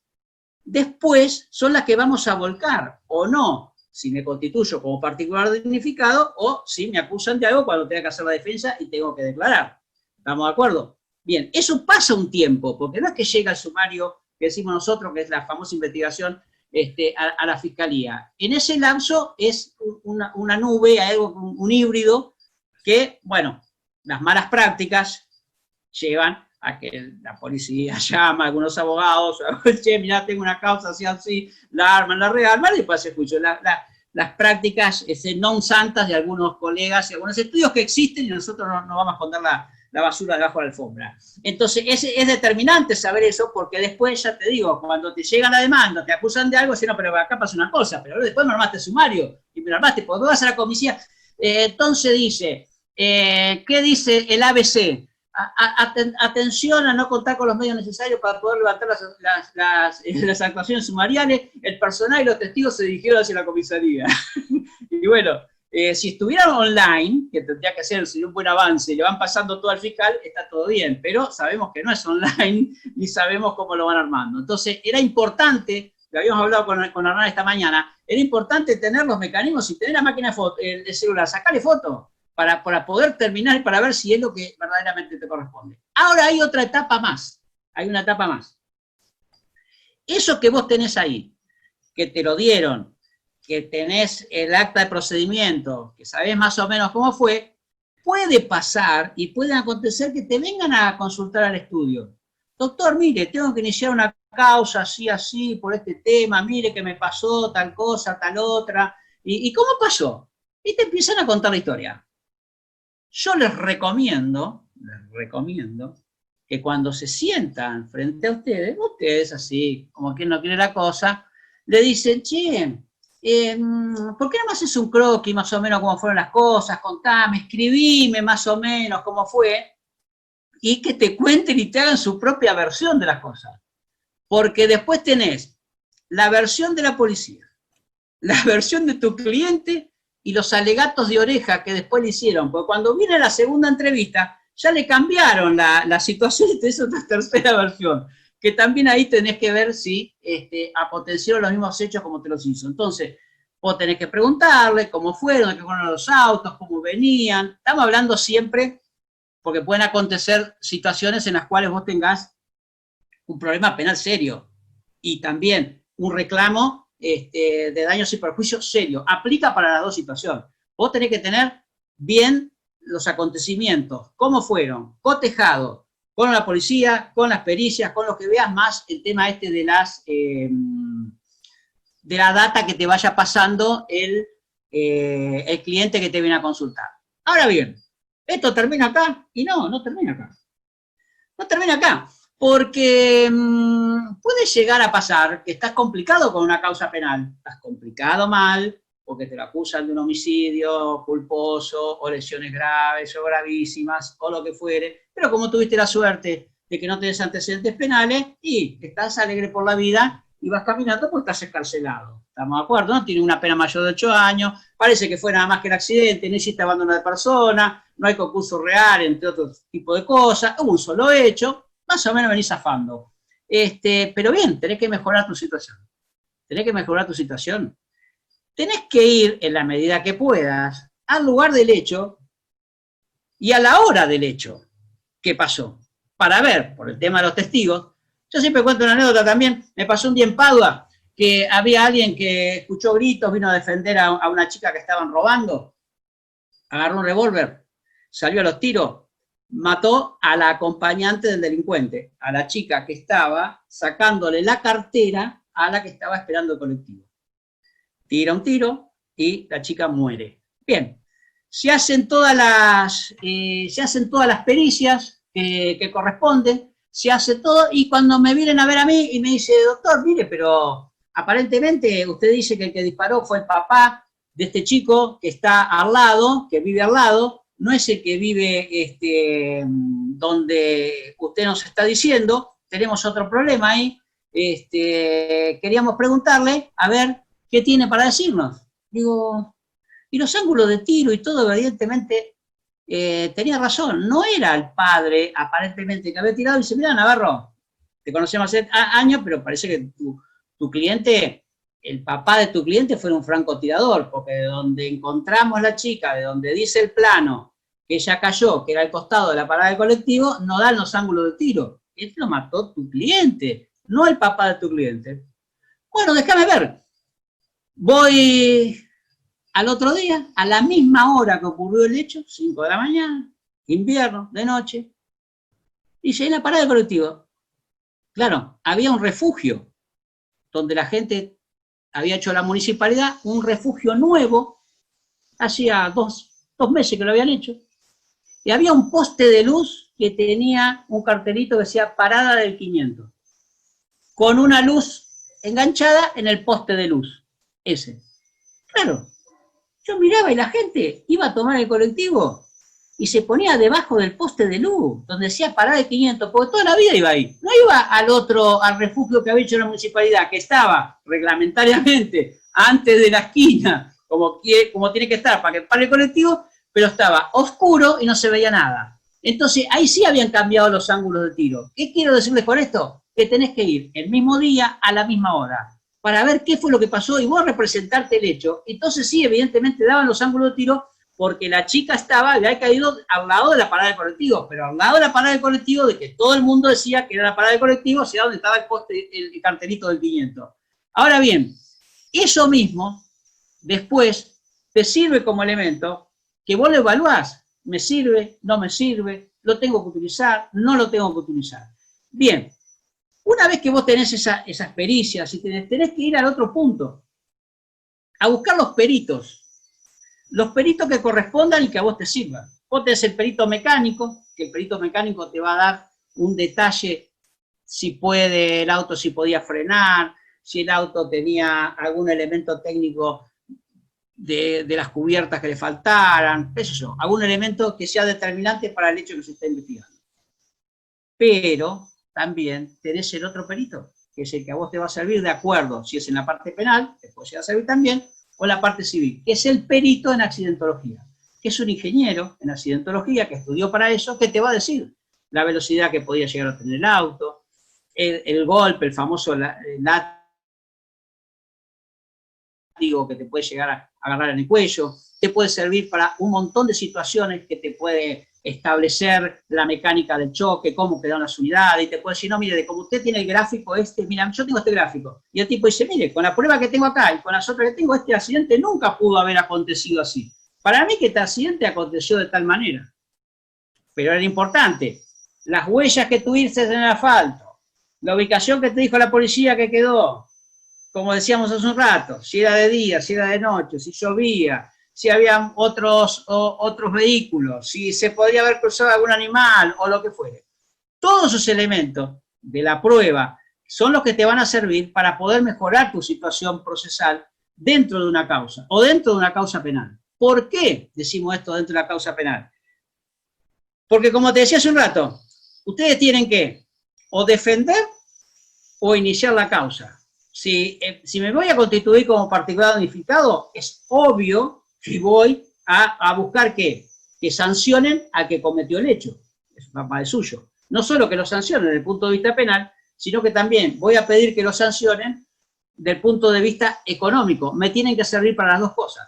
después son las que vamos a volcar, o no, si me constituyo como particular dignificado, o si me acusan de algo cuando tenga que hacer la defensa y tengo que declarar. ¿Estamos de acuerdo? Bien, eso pasa un tiempo, porque no es que llega el sumario que decimos nosotros, que es la famosa investigación a la fiscalía. En ese lapso es una nube, algo, un híbrido, que, bueno, las malas prácticas llevan a que la policía llama a algunos abogados, che, mirá, tengo una causa así, la arman, la rearman, y después se escucha las prácticas non santas de algunos colegas y algunos estudios que existen, y nosotros no vamos a esconder la basura debajo de la alfombra. Entonces, es determinante saber eso, porque después, ya te digo, cuando te llega la demanda, te acusan de algo, dicen, no, pero acá pasa una cosa, pero después me armaste sumario, y me armaste, porque vas a la comisaría. Entonces dice, ¿qué dice el ABC? Atención a no contar con los medios necesarios para poder levantar las actuaciones sumariales, el personal y los testigos se dirigieron hacia la comisaría. Y bueno, si estuvieran online, que tendría que ser un buen avance, y le van pasando todo al fiscal, está todo bien, pero sabemos que no es online, ni sabemos cómo lo van armando. Entonces, era importante, lo habíamos hablado con Hernán esta mañana, era importante tener los mecanismos y tener la máquina de celular, sacarle fotos, para poder terminar y para ver si es lo que verdaderamente te corresponde. Ahora hay otra etapa más, hay una etapa más. Eso que vos tenés ahí, que te lo dieron, que tenés el acta de procedimiento, que sabés más o menos cómo fue, puede pasar y puede acontecer que te vengan a consultar al estudio. Doctor, mire, tengo que iniciar una causa así, por este tema, mire que me pasó tal cosa, tal otra, ¿y cómo pasó? Y te empiezan a contar la historia. Yo les recomiendo que cuando se sientan frente a ustedes así, como quien no quiere la cosa, le dicen, che, ¿por qué no me haces un croquis más o menos cómo fueron las cosas? Contame, escribime más o menos cómo fue, y que te cuenten y te hagan su propia versión de las cosas. Porque después tenés la versión de la policía, la versión de tu cliente, y los alegatos de oreja que después le hicieron, porque cuando viene la segunda entrevista, ya le cambiaron la situación y tenés otra tercera versión, que también ahí tenés que ver si potenciaron los mismos hechos como te los hizo. Entonces, vos tenés que preguntarle cómo fueron, qué fueron los autos, cómo venían. Estamos hablando siempre, porque pueden acontecer situaciones en las cuales vos tengas un problema penal serio, y también un reclamo de daños y perjuicios serio. Aplica para las dos situaciones. Vos tenés que tener bien los acontecimientos, cómo fueron, cotejados con la policía, con las pericias, con lo que veas, más el tema de la data que te vaya pasando el cliente que te viene a consultar. Ahora bien, ¿esto termina acá? Y no termina acá. No termina acá. Porque puede llegar a pasar que estás complicado con una causa penal, estás complicado mal, porque te lo acusan de un homicidio culposo, o lesiones graves, o gravísimas, o lo que fuere, pero como tuviste la suerte de que no tenés antecedentes penales, y estás alegre por la vida, y vas caminando porque estás escarcelado. ¿Estamos de acuerdo? ¿No? Tiene una pena mayor de 8 años, parece que fue nada más que el accidente, no hiciste abandono de persona, no hay concurso real, entre otros tipos de cosas, hubo un solo hecho, más o menos venís zafando. Pero bien, tenés que mejorar tu situación. Tenés que ir, en la medida que puedas, al lugar del hecho y a la hora del hecho. ¿Qué pasó? Para ver, por el tema de los testigos, yo siempre cuento una anécdota también, me pasó un día en Padua, que había alguien que escuchó gritos, vino a defender a una chica que estaban robando, agarró un revólver, salió a los tiros, mató a la acompañante del delincuente, a la chica que estaba sacándole la cartera a la que estaba esperando el colectivo. Tira un tiro y la chica muere. Bien, se hacen todas las pericias que corresponden, se hace todo, y cuando me vienen a ver a mí y me dice, doctor, mire, pero aparentemente usted dice que el que disparó fue el papá de este chico que está al lado, que vive al lado, no es el que vive donde usted nos está diciendo, tenemos otro problema ahí, queríamos preguntarle, a ver, ¿qué tiene para decirnos? Digo, y los ángulos de tiro y todo, evidentemente, tenía razón, no era el padre aparentemente que había tirado y dice, mira, Navarro, te conocemos hace años, pero parece que tu cliente, el papá de tu cliente fue un francotirador, porque de donde encontramos la chica, de donde dice el plano que ella cayó, que era al costado de la parada del colectivo, no dan los ángulos de tiro. Este lo mató tu cliente, no el papá de tu cliente. Bueno, déjame ver. Voy al otro día, a la misma hora que ocurrió el hecho, 5 de la mañana, invierno, de noche, dice, en la parada del colectivo. Claro, había un refugio donde la gente había hecho la municipalidad, un refugio nuevo, hacía dos meses que lo habían hecho, y había un poste de luz que tenía un cartelito que decía parada del 500, con una luz enganchada en el poste de luz, ese. Claro, yo miraba y la gente iba a tomar el colectivo y se ponía debajo del poste de luz, donde decía parada del 500, porque toda la vida iba ahí. No iba al refugio que había hecho la municipalidad, que estaba reglamentariamente antes de la esquina, como tiene que estar para que pare el colectivo, pero estaba oscuro y no se veía nada. Entonces, ahí sí habían cambiado los ángulos de tiro. ¿Qué quiero decirles con esto? Que tenés que ir el mismo día a la misma hora para ver qué fue lo que pasó y vos representarte el hecho. Entonces sí, evidentemente daban los ángulos de tiro porque la chica había caído al lado de la parada del colectivo, pero al lado de la parada del colectivo, de que todo el mundo decía que era la parada del colectivo, hacia donde estaba el poste, el cartelito del 500. Ahora bien, eso mismo después te sirve como elemento que vos lo evaluás. ¿Me sirve? ¿No me sirve? ¿Lo tengo que utilizar? ¿No lo tengo que utilizar? Bien, una vez que vos tenés esas pericias, y tenés que ir al otro punto, a buscar los peritos que correspondan y que a vos te sirvan. Vos tenés el perito mecánico, que el perito mecánico te va a dar un detalle, si el auto si podía frenar, si el auto tenía algún elemento técnico de las cubiertas que le faltaran, eso, algún elemento que sea determinante para el hecho que se está investigando. Pero también tenés el otro perito, que es el que a vos te va a servir de acuerdo, si es en la parte penal, te puede llegar a servir también, o en la parte civil, que es el perito en accidentología, que es un ingeniero en accidentología que estudió para eso, que te va a decir la velocidad que podía llegar a tener el auto, el golpe, el famoso látigo que te puede llegar a agarrar en el cuello, te puede servir para un montón de situaciones que te puede establecer la mecánica del choque, cómo quedan las unidades, y te puede decir, no, mire, como usted tiene el gráfico mira, yo tengo este gráfico, y el tipo dice, mire, con la prueba que tengo acá y con las otras que tengo, este accidente nunca pudo haber acontecido así. Para mí que este accidente aconteció de tal manera, pero era importante, las huellas que tuviste en el asfalto, la ubicación que te dijo la policía que quedó, como decíamos hace un rato, si era de día, si era de noche, si llovía, si había otros vehículos, si se podía haber cruzado algún animal o lo que fuere. Todos esos elementos de la prueba son los que te van a servir para poder mejorar tu situación procesal dentro de una causa o dentro de una causa penal. ¿Por qué decimos esto dentro de la causa penal? Porque como te decía hace un rato, ustedes tienen que o defender o iniciar la causa. Si me voy a constituir como particular damnificado, es obvio que voy a buscar que sancionen a que cometió el hecho. Es papá de suyo. No solo que lo sancionen desde el punto de vista penal, sino que también voy a pedir que lo sancionen desde el punto de vista económico. Me tienen que servir para las dos cosas.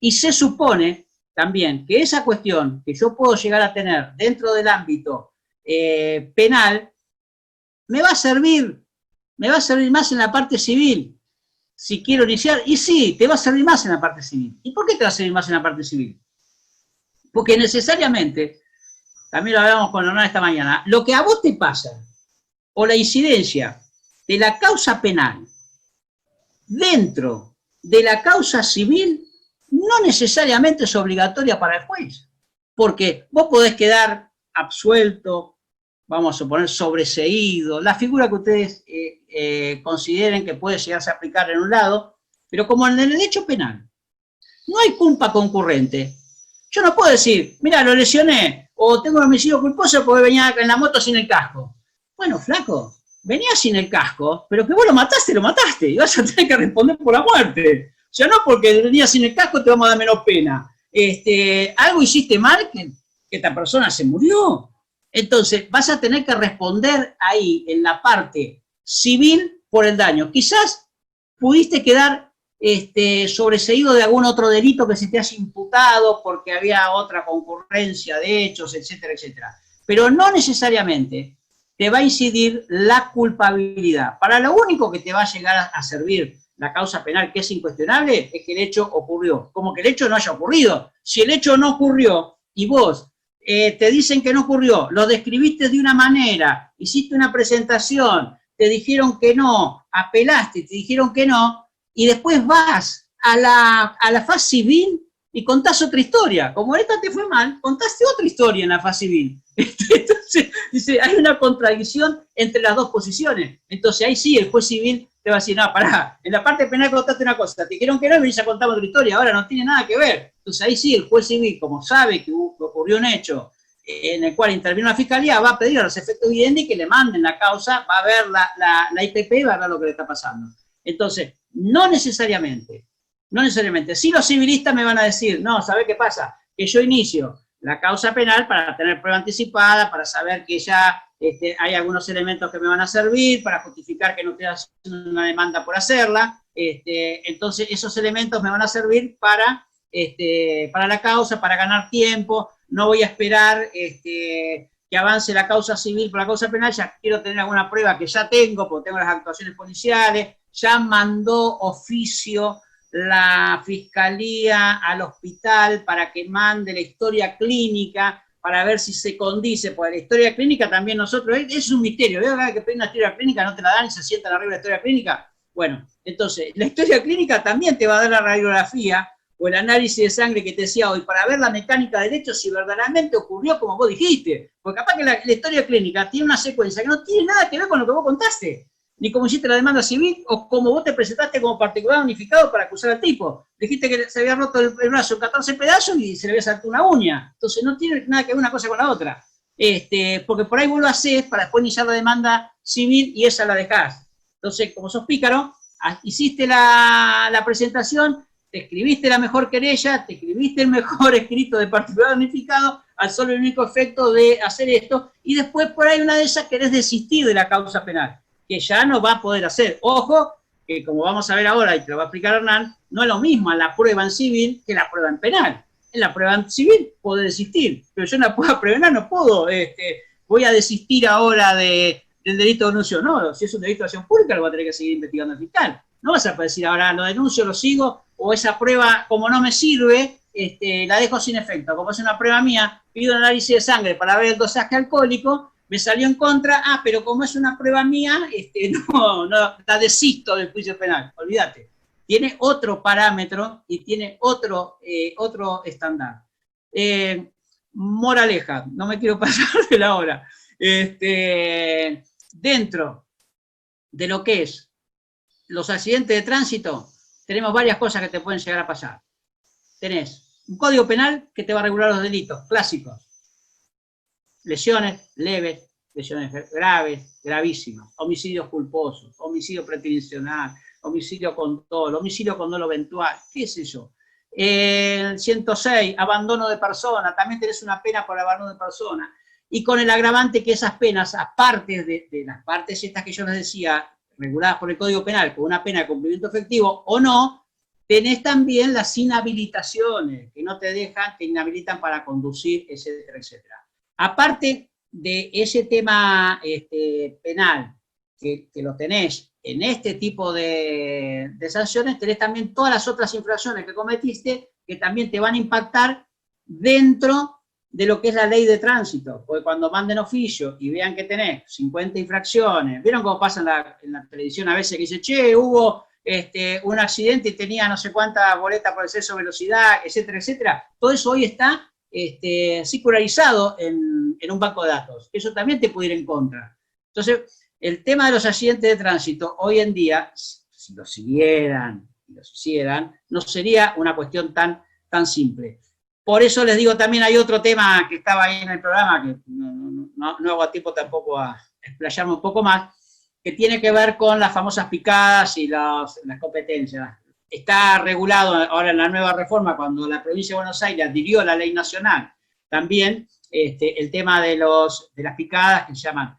Y se supone también que esa cuestión que yo puedo llegar a tener dentro del ámbito penal, me va a servir más en la parte civil. Si quiero iniciar, y sí, te va a servir más en la parte civil. ¿Y por qué te va a servir más en la parte civil? Porque necesariamente, también lo hablamos con Hernán esta mañana, lo que a vos te pasa, o la incidencia de la causa penal dentro de la causa civil, no necesariamente es obligatoria para el juez. Porque vos podés quedar absuelto, vamos a suponer sobreseído, la figura que ustedes consideren que puede llegarse a aplicar en un lado, pero como en el derecho penal no hay culpa concurrente, yo no puedo decir, mira, lo lesioné, o tengo un homicidio culposo porque venía en la moto sin el casco. Bueno, flaco, venía sin el casco, pero que vos lo mataste, y vas a tener que responder por la muerte. O sea, no porque venía sin el casco te vamos a dar menos pena. Algo hiciste mal que esta persona se murió. Entonces, vas a tener que responder ahí, en la parte civil, por el daño. Quizás pudiste quedar sobreseído de algún otro delito que se te haya imputado porque había otra concurrencia de hechos, etcétera, etcétera. Pero no necesariamente te va a incidir la culpabilidad. Para lo único que te va a llegar a servir la causa penal, que es incuestionable, es que el hecho ocurrió. Como que el hecho no haya ocurrido. Si el hecho no ocurrió y vos te dicen que no ocurrió, lo describiste de una manera, hiciste una presentación, te dijeron que no, apelaste, te dijeron que no, y después vas a la faz civil y contás otra historia. Como esta te fue mal, contaste otra historia en la faz civil. Entonces, dice, hay una contradicción entre las dos posiciones. Entonces ahí sí, el juez civil te va a decir, no, pará, en la parte penal contaste una cosa, te dijeron que no y venís a contar otra historia, ahora no tiene nada que ver. Entonces ahí sí, el juez civil, como sabe que ocurrió un hecho en el cual intervino la fiscalía, va a pedir a los efectos evidentes que le manden la causa, va a ver la IPP y va a ver lo que le está pasando. Entonces, no necesariamente. Si los civilistas me van a decir, no, ¿sabés qué pasa? Que yo inicio la causa penal para tener prueba anticipada, para saber que ya hay algunos elementos que me van a servir, para justificar que no estoy haciendo una demanda por hacerla. Entonces, esos elementos me van a servir para la causa, para ganar tiempo. No voy a esperar que avance la causa civil por la causa penal, ya quiero tener alguna prueba que ya tengo, porque tengo las actuaciones policiales, ya mandó oficio la fiscalía al hospital para que mande la historia clínica para ver si se condice, porque la historia clínica también nosotros, es un misterio, ¿veo que pedir una historia clínica no te la dan y se sientan arriba de la historia clínica? Bueno, entonces, la historia clínica también te va a dar la radiografía o el análisis de sangre que te decía hoy, para ver la mecánica del hecho si verdaderamente ocurrió como vos dijiste, porque capaz que la historia clínica tiene una secuencia que no tiene nada que ver con lo que vos contaste, ni cómo hiciste la demanda civil, o cómo vos te presentaste como particular unificado para acusar al tipo. Dijiste que se había roto el brazo en 14 pedazos y se le había saltado una uña. Entonces no tiene nada que ver una cosa con la otra. Porque por ahí vos lo hacés para después iniciar la demanda civil y esa la dejás. Entonces, como sos pícaro, hiciste la presentación, te escribiste la mejor querella, te escribiste el mejor escrito de particular unificado, al solo el único efecto de hacer esto, y después por ahí una de esas querés desistir de la causa penal, que ya no va a poder hacer. Ojo, que como vamos a ver ahora, y te lo va a explicar Hernán, no es lo mismo la prueba en civil que la prueba en penal. En la prueba en civil puedo desistir, pero yo en la prueba penal no puedo, voy a desistir ahora del delito de denuncio. No, si es un delito de acción pública lo va a tener que seguir investigando el fiscal. No vas a poder decir ahora lo denuncio, lo sigo, o esa prueba como no me sirve, la dejo sin efecto. Como es una prueba mía, pido un análisis de sangre para ver el dosaje alcohólico, me salió en contra, pero como es una prueba mía, no, la desisto del juicio penal, olvídate. Tiene otro parámetro y tiene otro estándar. Moraleja, no me quiero pasar de la hora. Dentro de lo que es los accidentes de tránsito, tenemos varias cosas que te pueden llegar a pasar. Tenés un código penal que te va a regular los delitos clásicos. Lesiones leves, lesiones graves, gravísimas, homicidios culposos, homicidio pretensional, homicidio con dolo, homicidio con dolo eventual, qué sé yo. 106, abandono de persona, también tenés una pena por abandono de persona. Y con el agravante que esas penas, aparte de las partes estas que yo les decía, reguladas por el Código Penal, con una pena de cumplimiento efectivo o no, tenés también las inhabilitaciones, que no te dejan, te inhabilitan para conducir, etcétera, etcétera. Aparte de ese tema penal, que lo tenés en este tipo de sanciones, tenés también todas las otras infracciones que cometiste, que también te van a impactar dentro de lo que es la ley de tránsito, porque cuando manden oficio y vean que tenés 50 infracciones, ¿vieron cómo pasa en la televisión a veces que dice, che, hubo un accidente y tenía no sé cuántas boletas por exceso de velocidad, etcétera, etcétera? Todo eso hoy está circularizado en un banco de datos. Eso también te puede ir en contra. Entonces, el tema de los accidentes de tránsito, hoy en día, si los siguieran, no sería una cuestión tan simple. Por eso les digo, también hay otro tema que estaba ahí en el programa, que no hago a tiempo tampoco a explayarme un poco más, que tiene que ver con las famosas picadas y las competencias. Está regulado ahora en la nueva reforma, cuando la provincia de Buenos Aires adhirió a la ley nacional, también el tema de las picadas, que se llaman,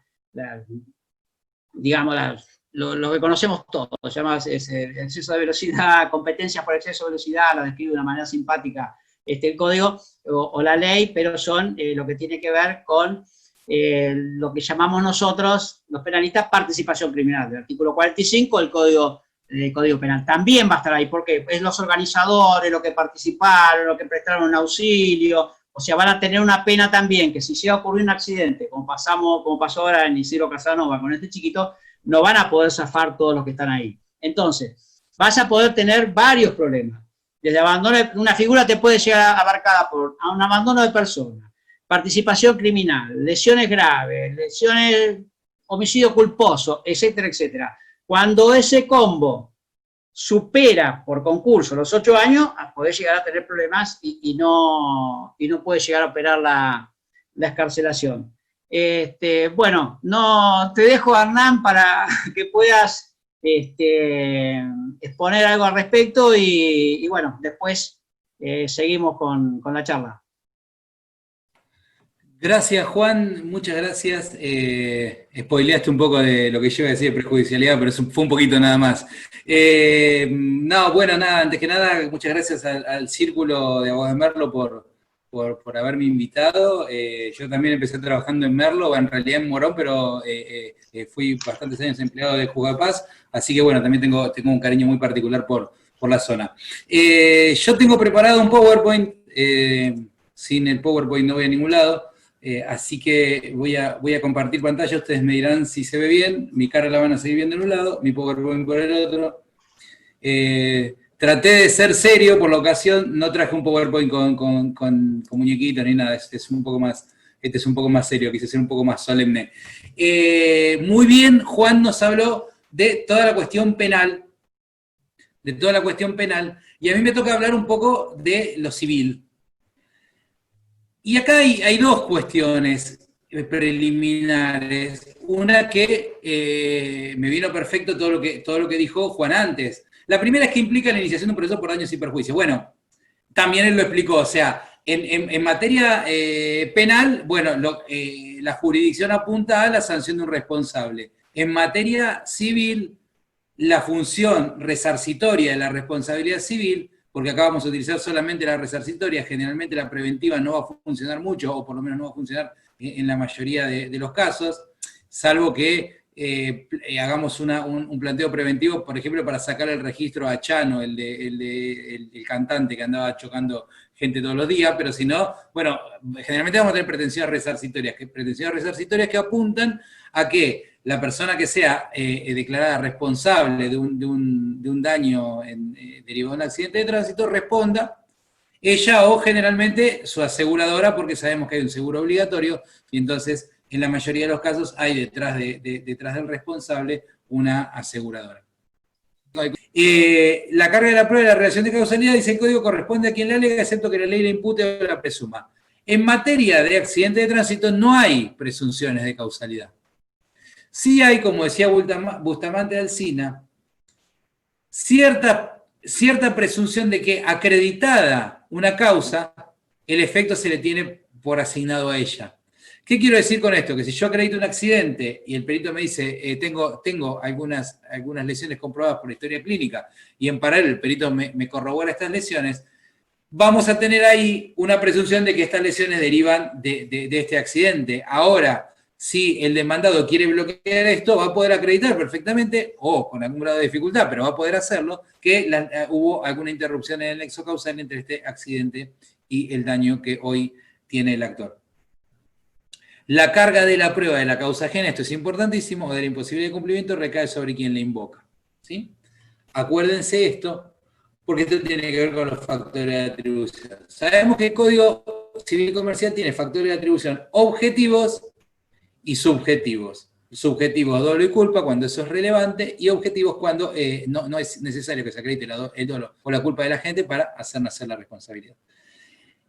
digamos, lo que conocemos todos, se llama exceso de velocidad, competencias por exceso de velocidad, lo describe de una manera simpática el código o la ley, pero son lo que tiene que ver con lo que llamamos nosotros, los penalistas, participación criminal, del artículo 45 del Código Penal. También va a estar ahí, porque es los organizadores, los que participaron, los que prestaron un auxilio, o sea, van a tener una pena también, que si llega a ocurrir un accidente, como pasó ahora en Isidro Casanova con este chiquito, no van a poder zafar todos los que están ahí. Entonces, vas a poder tener varios problemas. Desde abandono, una figura te puede llegar abarcada por un abandono de persona, participación criminal, lesiones graves, homicidio culposo, etcétera, etcétera. Cuando ese combo supera por concurso los 8 años, podés llegar a tener problemas y no puede llegar a operar la excarcelación. Bueno, no te dejo, Hernán, para que puedas exponer algo al respecto y bueno, después seguimos con la charla. Gracias, Juan, muchas gracias. Spoileaste un poco de lo que yo iba a decir de prejudicialidad, pero fue un poquito nada más. Antes que nada, muchas gracias al Círculo de Abogados de Merlo por haberme invitado. Yo también empecé trabajando en Merlo, en realidad en Morón, pero fui bastantes años empleado de Jugapaz, así que bueno, también tengo un cariño muy particular por la zona. Yo tengo preparado un PowerPoint, sin el PowerPoint no voy a ningún lado. Así que voy a compartir pantalla, ustedes me dirán si se ve bien, mi cara la van a seguir viendo en un lado, mi PowerPoint por el otro. Traté de ser serio por la ocasión, no traje un PowerPoint con muñequitos ni nada, este es un poco más serio, quise ser un poco más solemne. Muy bien, Juan nos habló de toda la cuestión penal, y a mí me toca hablar un poco de lo civil. Y acá hay dos cuestiones preliminares. Una que me vino perfecto todo lo que dijo Juan antes. La primera es que implica la iniciación de un proceso por daños y perjuicios. Bueno, también él lo explicó. O sea, en materia penal, bueno, la jurisdicción apunta a la sanción de un responsable. En materia civil, la función resarcitoria de la responsabilidad civil, porque acá vamos a utilizar solamente la resarcitoria, generalmente la preventiva no va a funcionar mucho, o por lo menos no va a funcionar en la mayoría de los casos, salvo que hagamos un planteo preventivo, por ejemplo, para sacar el registro a Chano, el cantante que andaba chocando gente todos los días, pero si no, bueno, generalmente vamos a tener pretensiones resarcitorias que apuntan a que la persona que sea declarada responsable de un daño derivado de un accidente de tránsito responda, ella o generalmente su aseguradora, porque sabemos que hay un seguro obligatorio, y entonces en la mayoría de los casos hay detrás del responsable una aseguradora. La carga de la prueba de la relación de causalidad, dice el código, corresponde a quien la alega, excepto que la ley la impute o la presuma. En materia de accidente de tránsito no hay presunciones de causalidad. Sí hay, como decía Bustamante Alsina, cierta presunción de que acreditada una causa, el efecto se le tiene por asignado a ella. ¿Qué quiero decir con esto? Que si yo acredito un accidente y el perito me dice, tengo algunas lesiones comprobadas por la historia clínica, y en paralelo el perito me corrobora estas lesiones, vamos a tener ahí una presunción de que estas lesiones derivan de este accidente. Ahora, si el demandado quiere bloquear esto, va a poder acreditar perfectamente, o con algún grado de dificultad, pero va a poder hacerlo, que hubo alguna interrupción en el nexo causal entre este accidente y el daño que hoy tiene el actor. La carga de la prueba de la causa ajena, esto es importantísimo, o de la imposibilidad de cumplimiento, recae sobre quien la invoca. ¿Sí? Acuérdense esto, porque esto tiene que ver con los factores de atribución. Sabemos que el Código Civil Comercial tiene factores de atribución objetivos y subjetivos. Subjetivos, dolo y culpa, cuando eso es relevante, y objetivos cuando no es necesario que se acredite el dolo o la culpa de la gente para hacer nacer la responsabilidad.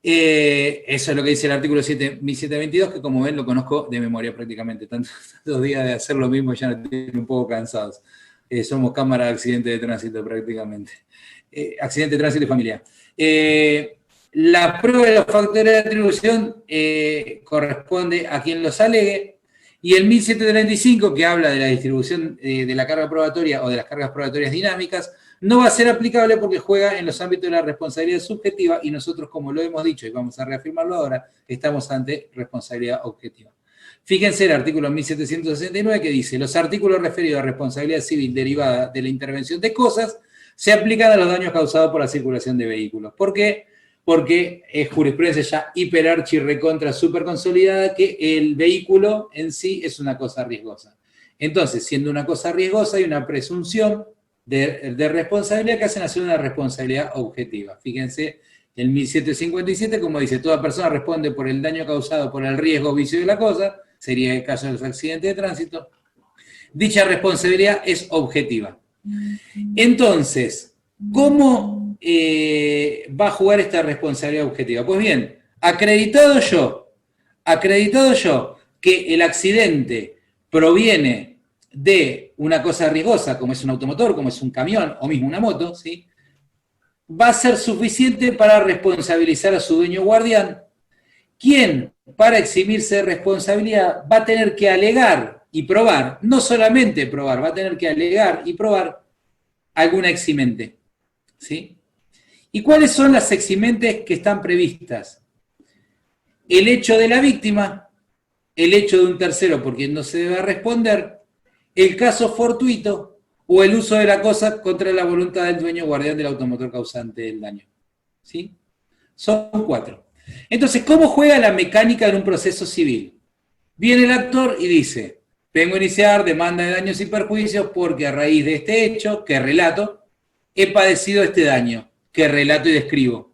Eso es lo que dice el artículo 1722, que como ven lo conozco de memoria prácticamente. Tantos días de hacer lo mismo ya nos tienen un poco cansados. Somos cámara de accidente de tránsito prácticamente. Accidente de tránsito y familiar. la prueba de los factores de atribución corresponde a quien los alegue, y el 1735, que habla de la distribución de la carga probatoria o de las cargas probatorias dinámicas, no va a ser aplicable porque juega en los ámbitos de la responsabilidad subjetiva, y nosotros, como lo hemos dicho, y vamos a reafirmarlo ahora, estamos ante responsabilidad objetiva. Fíjense el artículo 1769 que dice: los artículos referidos a responsabilidad civil derivada de la intervención de cosas se aplican a los daños causados por la circulación de vehículos. ¿Por qué? Porque es jurisprudencia ya hiperarchi recontra super consolidada que el vehículo en sí es una cosa riesgosa. Entonces, siendo una cosa riesgosa, hay una presunción de responsabilidad que hace nacer una responsabilidad objetiva. Fíjense, el 1757, como dice, toda persona responde por el daño causado por el riesgo o vicio de la cosa, sería el caso de los accidentes de tránsito. Dicha responsabilidad es objetiva. Entonces, ¿cómo va a jugar esta responsabilidad objetiva? Pues bien, acreditado yo que el accidente proviene de una cosa riesgosa, como es un automotor, como es un camión, o mismo una moto, ¿sí?, va a ser suficiente para responsabilizar a su dueño guardián, quien, para eximirse de responsabilidad, va a tener que alegar y probar, no solamente probar, va a tener que alegar y probar alguna eximente, ¿sí? ¿Y cuáles son las eximentes que están previstas? El hecho de la víctima, el hecho de un tercero por quien no se debe responder, el caso fortuito o el uso de la cosa contra la voluntad del dueño guardián del automotor causante del daño. ¿Sí? Son 4. Entonces, ¿cómo juega la mecánica en un proceso civil? Viene el actor y dice: vengo a iniciar demanda de daños y perjuicios porque a raíz de este hecho, que relato, he padecido este daño, que relato y describo.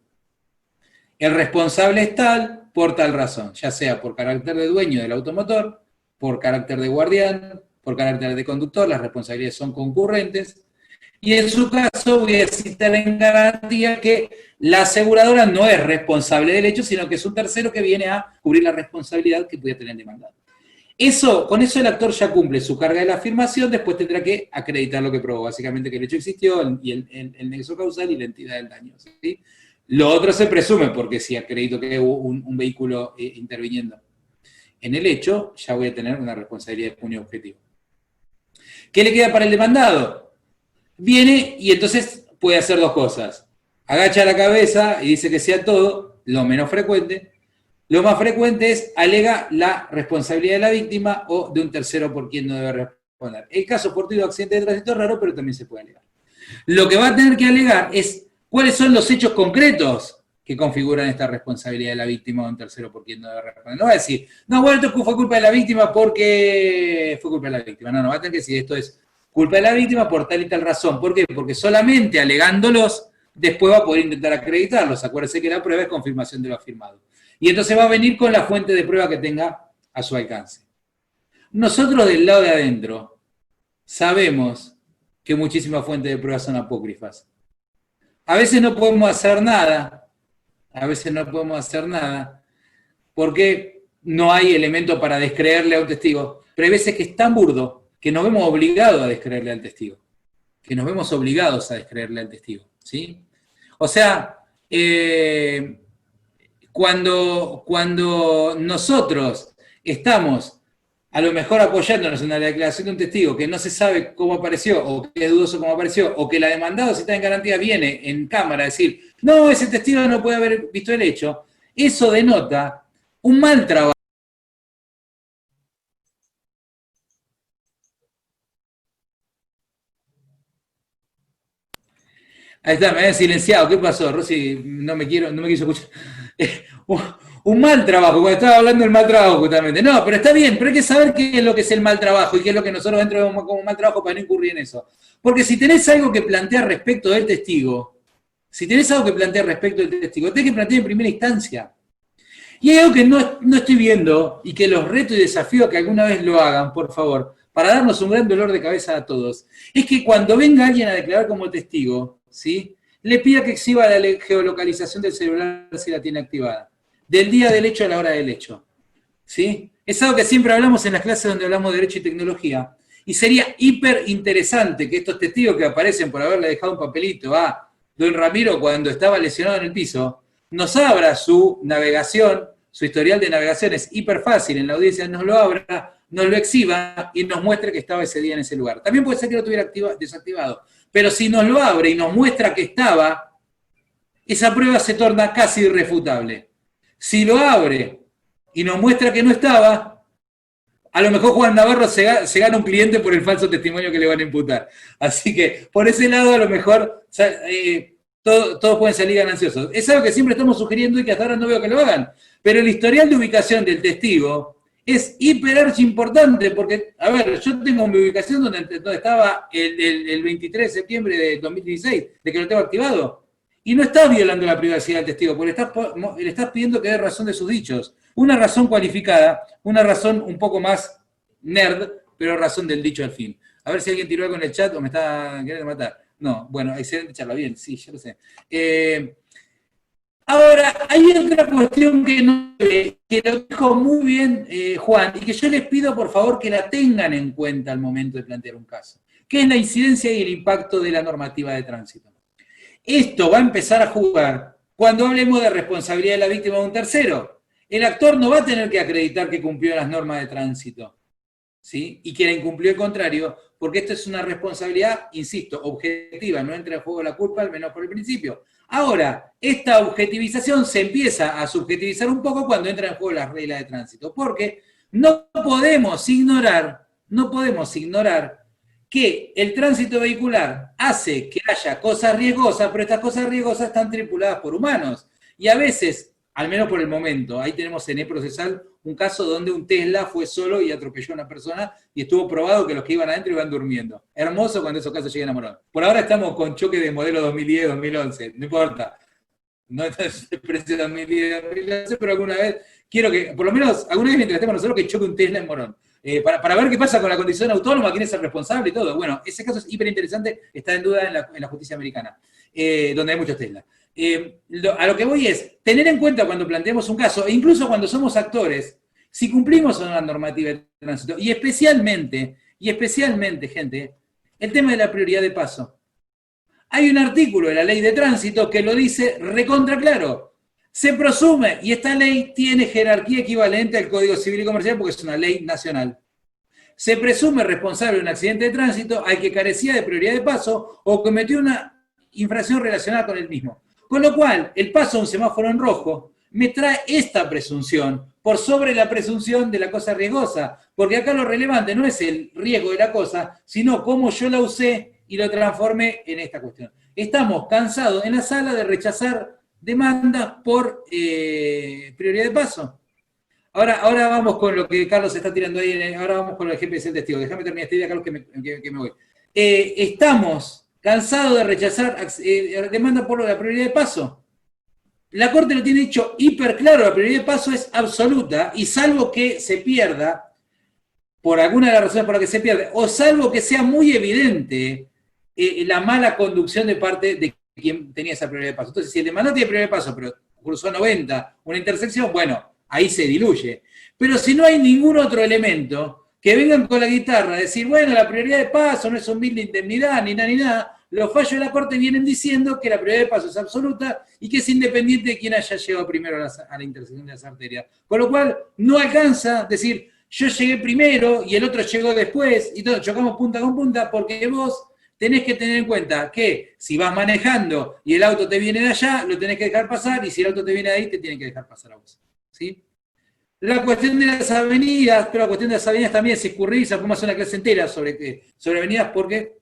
El responsable es tal por tal razón, ya sea por carácter de dueño del automotor, por carácter de guardián, por carácter de conductor, las responsabilidades son concurrentes, y en su caso voy a citar en garantía que la aseguradora no es responsable del hecho, sino que es un tercero que viene a cubrir la responsabilidad que pudiera tener el demandado. Con eso el actor ya cumple su carga de la afirmación, después tendrá que acreditar lo que probó, básicamente que el hecho existió, y el nexo causal y la entidad del daño, ¿sí? Lo otro se presume, porque si acredito que hubo un vehículo interviniendo en el hecho, ya voy a tener una responsabilidad de junio objetivo. ¿Qué le queda para el demandado? Viene y entonces puede hacer 2 cosas. Agacha la cabeza y dice que sea todo, lo menos frecuente. Lo más frecuente es alega la responsabilidad de la víctima o de un tercero por quien no debe responder. El caso fortuito de accidente de tránsito es raro, pero también se puede alegar. Lo que va a tener que alegar es cuáles son los hechos concretos que configuran esta responsabilidad de la víctima o de un tercero por quien no debe responder. No va a decir, no, bueno, esto fue culpa de la víctima porque fue culpa de la víctima. No, va a tener que decir, esto es culpa de la víctima por tal y tal razón. ¿Por qué? Porque solamente alegándolos, después va a poder intentar acreditarlos. Acuérdense que la prueba es confirmación de lo afirmado. Y entonces va a venir con la fuente de prueba que tenga a su alcance. Nosotros del lado de adentro sabemos que muchísimas fuentes de prueba son apócrifas. A veces no podemos hacer nada, porque no hay elemento para descreerle a un testigo, pero hay veces que es tan burdo que nos vemos obligados a descreerle al testigo, ¿sí? O sea, cuando nosotros estamos a lo mejor apoyándonos en la declaración de un testigo que no se sabe cómo apareció, o que es dudoso cómo apareció, o que la demandada, si está en garantía, viene en cámara a decir, no, ese testigo no puede haber visto el hecho, eso denota un mal trabajo. Ahí está, me habían silenciado. ¿Qué pasó, Rosy? No me quiso escuchar. Un mal trabajo, cuando estaba hablando del mal trabajo justamente. No, pero está bien, pero hay que saber qué es lo que es el mal trabajo y qué es lo que nosotros dentro vemos como mal trabajo para no incurrir en eso. Porque si tenés algo que plantear respecto del testigo, tenés que plantear en primera instancia. Y hay algo que no estoy viendo y que los reto y desafío a que alguna vez lo hagan, por favor, para darnos un gran dolor de cabeza a todos, es que cuando venga alguien a declarar como testigo, ¿sí?, le pida que exhiba la geolocalización del celular si la tiene activada, del día del hecho a la hora del hecho, ¿sí? Es algo que siempre hablamos en las clases donde hablamos de derecho y tecnología, y sería hiper interesante que estos testigos que aparecen por haberle dejado un papelito a don Ramiro cuando estaba lesionado en el piso, nos abra su navegación, su historial de navegación es hiper fácil, en la audiencia nos lo abra, nos lo exhiba y nos muestre que estaba ese día en ese lugar. También puede ser que lo tuviera desactivado, pero si nos lo abre y nos muestra que estaba, esa prueba se torna casi irrefutable. Si lo abre y nos muestra que no estaba, a lo mejor Juan Navarro se gana un cliente por el falso testimonio que le van a imputar. Así que, por ese lado, a lo mejor todos pueden salir gananciosos. Es algo que siempre estamos sugiriendo y que hasta ahora no veo que lo hagan. Pero el historial de ubicación del testigo es hiper archi importante, porque, a ver, yo tengo mi ubicación donde estaba el 23 de septiembre de 2016, de que lo tengo activado. Y no estás violando la privacidad del testigo, porque le estás pidiendo que dé razón de sus dichos. Una razón cualificada, una razón un poco más nerd, pero razón del dicho al fin. A ver si alguien tiró algo en el chat o me está queriendo matar. No, bueno, excelente charla, bien, sí, ya lo sé. Ahora, hay otra cuestión que lo dijo muy bien Juan, y que yo les pido por favor que la tengan en cuenta al momento de plantear un caso, que es la incidencia y el impacto de la normativa de tránsito. Esto va a empezar a jugar cuando hablemos de responsabilidad de la víctima de un tercero. El actor no va a tener que acreditar que cumplió las normas de tránsito, ¿sí? Y que la incumplió el contrario, porque esto es una responsabilidad, insisto, objetiva, no entra en juego la culpa, al menos por el principio. Ahora, esta objetivización se empieza a subjetivizar un poco cuando entra en juego las reglas de tránsito, porque no podemos ignorar que el tránsito vehicular hace que haya cosas riesgosas, pero estas cosas riesgosas están tripuladas por humanos. Y a veces, al menos por el momento, ahí tenemos en e-procesal un caso donde un Tesla fue solo y atropelló a una persona y estuvo probado que los que iban adentro iban durmiendo. Hermoso cuando esos casos lleguen a Morón. Por ahora estamos con choque de modelo 2010-2011, no importa. No es el precio de 2010-2011, pero alguna vez quiero que, por lo menos alguna vez mientras estemos nosotros, que choque un Tesla en Morón. Para ver qué pasa con la condición autónoma, quién es el responsable y todo. Bueno, ese caso es hiper interesante, está en duda en la justicia americana, donde hay muchos Tesla. A lo que voy es, tener en cuenta cuando planteemos un caso, e incluso cuando somos actores, si cumplimos una normativa de tránsito, y especialmente, gente, el tema de la prioridad de paso. Hay un artículo de la ley de tránsito que lo dice recontra claro. Se presume, y esta ley tiene jerarquía equivalente al Código Civil y Comercial porque es una ley nacional. Se presume responsable de un accidente de tránsito al que carecía de prioridad de paso o cometió una infracción relacionada con el mismo. Con lo cual, el paso a un semáforo en rojo me trae esta presunción por sobre la presunción de la cosa riesgosa, porque acá lo relevante no es el riesgo de la cosa, sino cómo yo la usé y lo transformé en esta cuestión. Estamos cansados en la sala de rechazar demandas por prioridad de paso. Ahora vamos con lo que Carlos está tirando ahí, ahora vamos con el GPS del testigo. Déjame terminar esta idea, Carlos, que me voy. Estamos cansados de rechazar demandas por la prioridad de paso. La Corte lo tiene dicho hiper claro, la prioridad de paso es absoluta, y salvo que se pierda, por alguna de las razones por las que se pierde, o salvo que sea muy evidente la mala conducción de parte de quien tenía esa prioridad de paso. Entonces, si el demandante tiene prioridad de paso, pero cruzó 90, una intersección, bueno, ahí se diluye. Pero si no hay ningún otro elemento, que vengan con la guitarra a decir, bueno, la prioridad de paso no es un bill de indemnidad, ni nada, los fallos de la Corte vienen diciendo que la prioridad de paso es absoluta y que es independiente de quién haya llegado primero a la intersección de las arterias. Con lo cual, no alcanza decir, yo llegué primero y el otro llegó después, y todos chocamos punta con punta, porque vos tenés que tener en cuenta que si vas manejando y el auto te viene de allá, lo tenés que dejar pasar, y si el auto te viene de ahí, te tienen que dejar pasar a vos. ¿Sí? La cuestión de las avenidas, pero la cuestión de las avenidas también se escurridiza, podemos hacer una clase entera sobre avenidas porque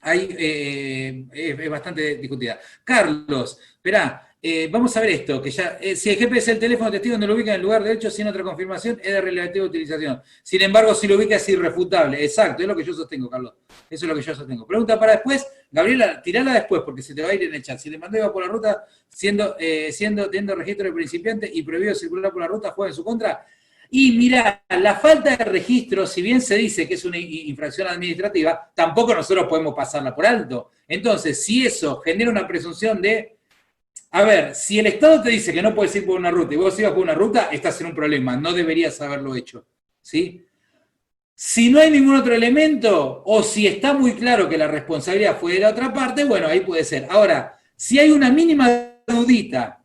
es bastante discutida. Carlos, esperá, vamos a ver esto, que ya, si el GPS del teléfono testigo no lo ubica en el lugar de hecho sin otra confirmación, es de relativa utilización. Sin embargo, si lo ubica es irrefutable. Exacto, es lo que yo sostengo, Carlos. Eso es lo que yo sostengo. Pregunta para después, Gabriela, tirala después, porque se te va a ir en el chat. Si le mandé iba por la ruta, teniendo registro de principiante y prohibido circular por la ruta, ¿juega en su contra? Y mirá, la falta de registro, si bien se dice que es una infracción administrativa, tampoco nosotros podemos pasarla por alto. Entonces, si eso genera una presunción de, a ver, si el Estado te dice que no puedes ir por una ruta y vos ibas por una ruta, estás en un problema, no deberías haberlo hecho, ¿sí? Si no hay ningún otro elemento, o si está muy claro que la responsabilidad fue de la otra parte, bueno, ahí puede ser. Ahora, si hay una mínima dudita,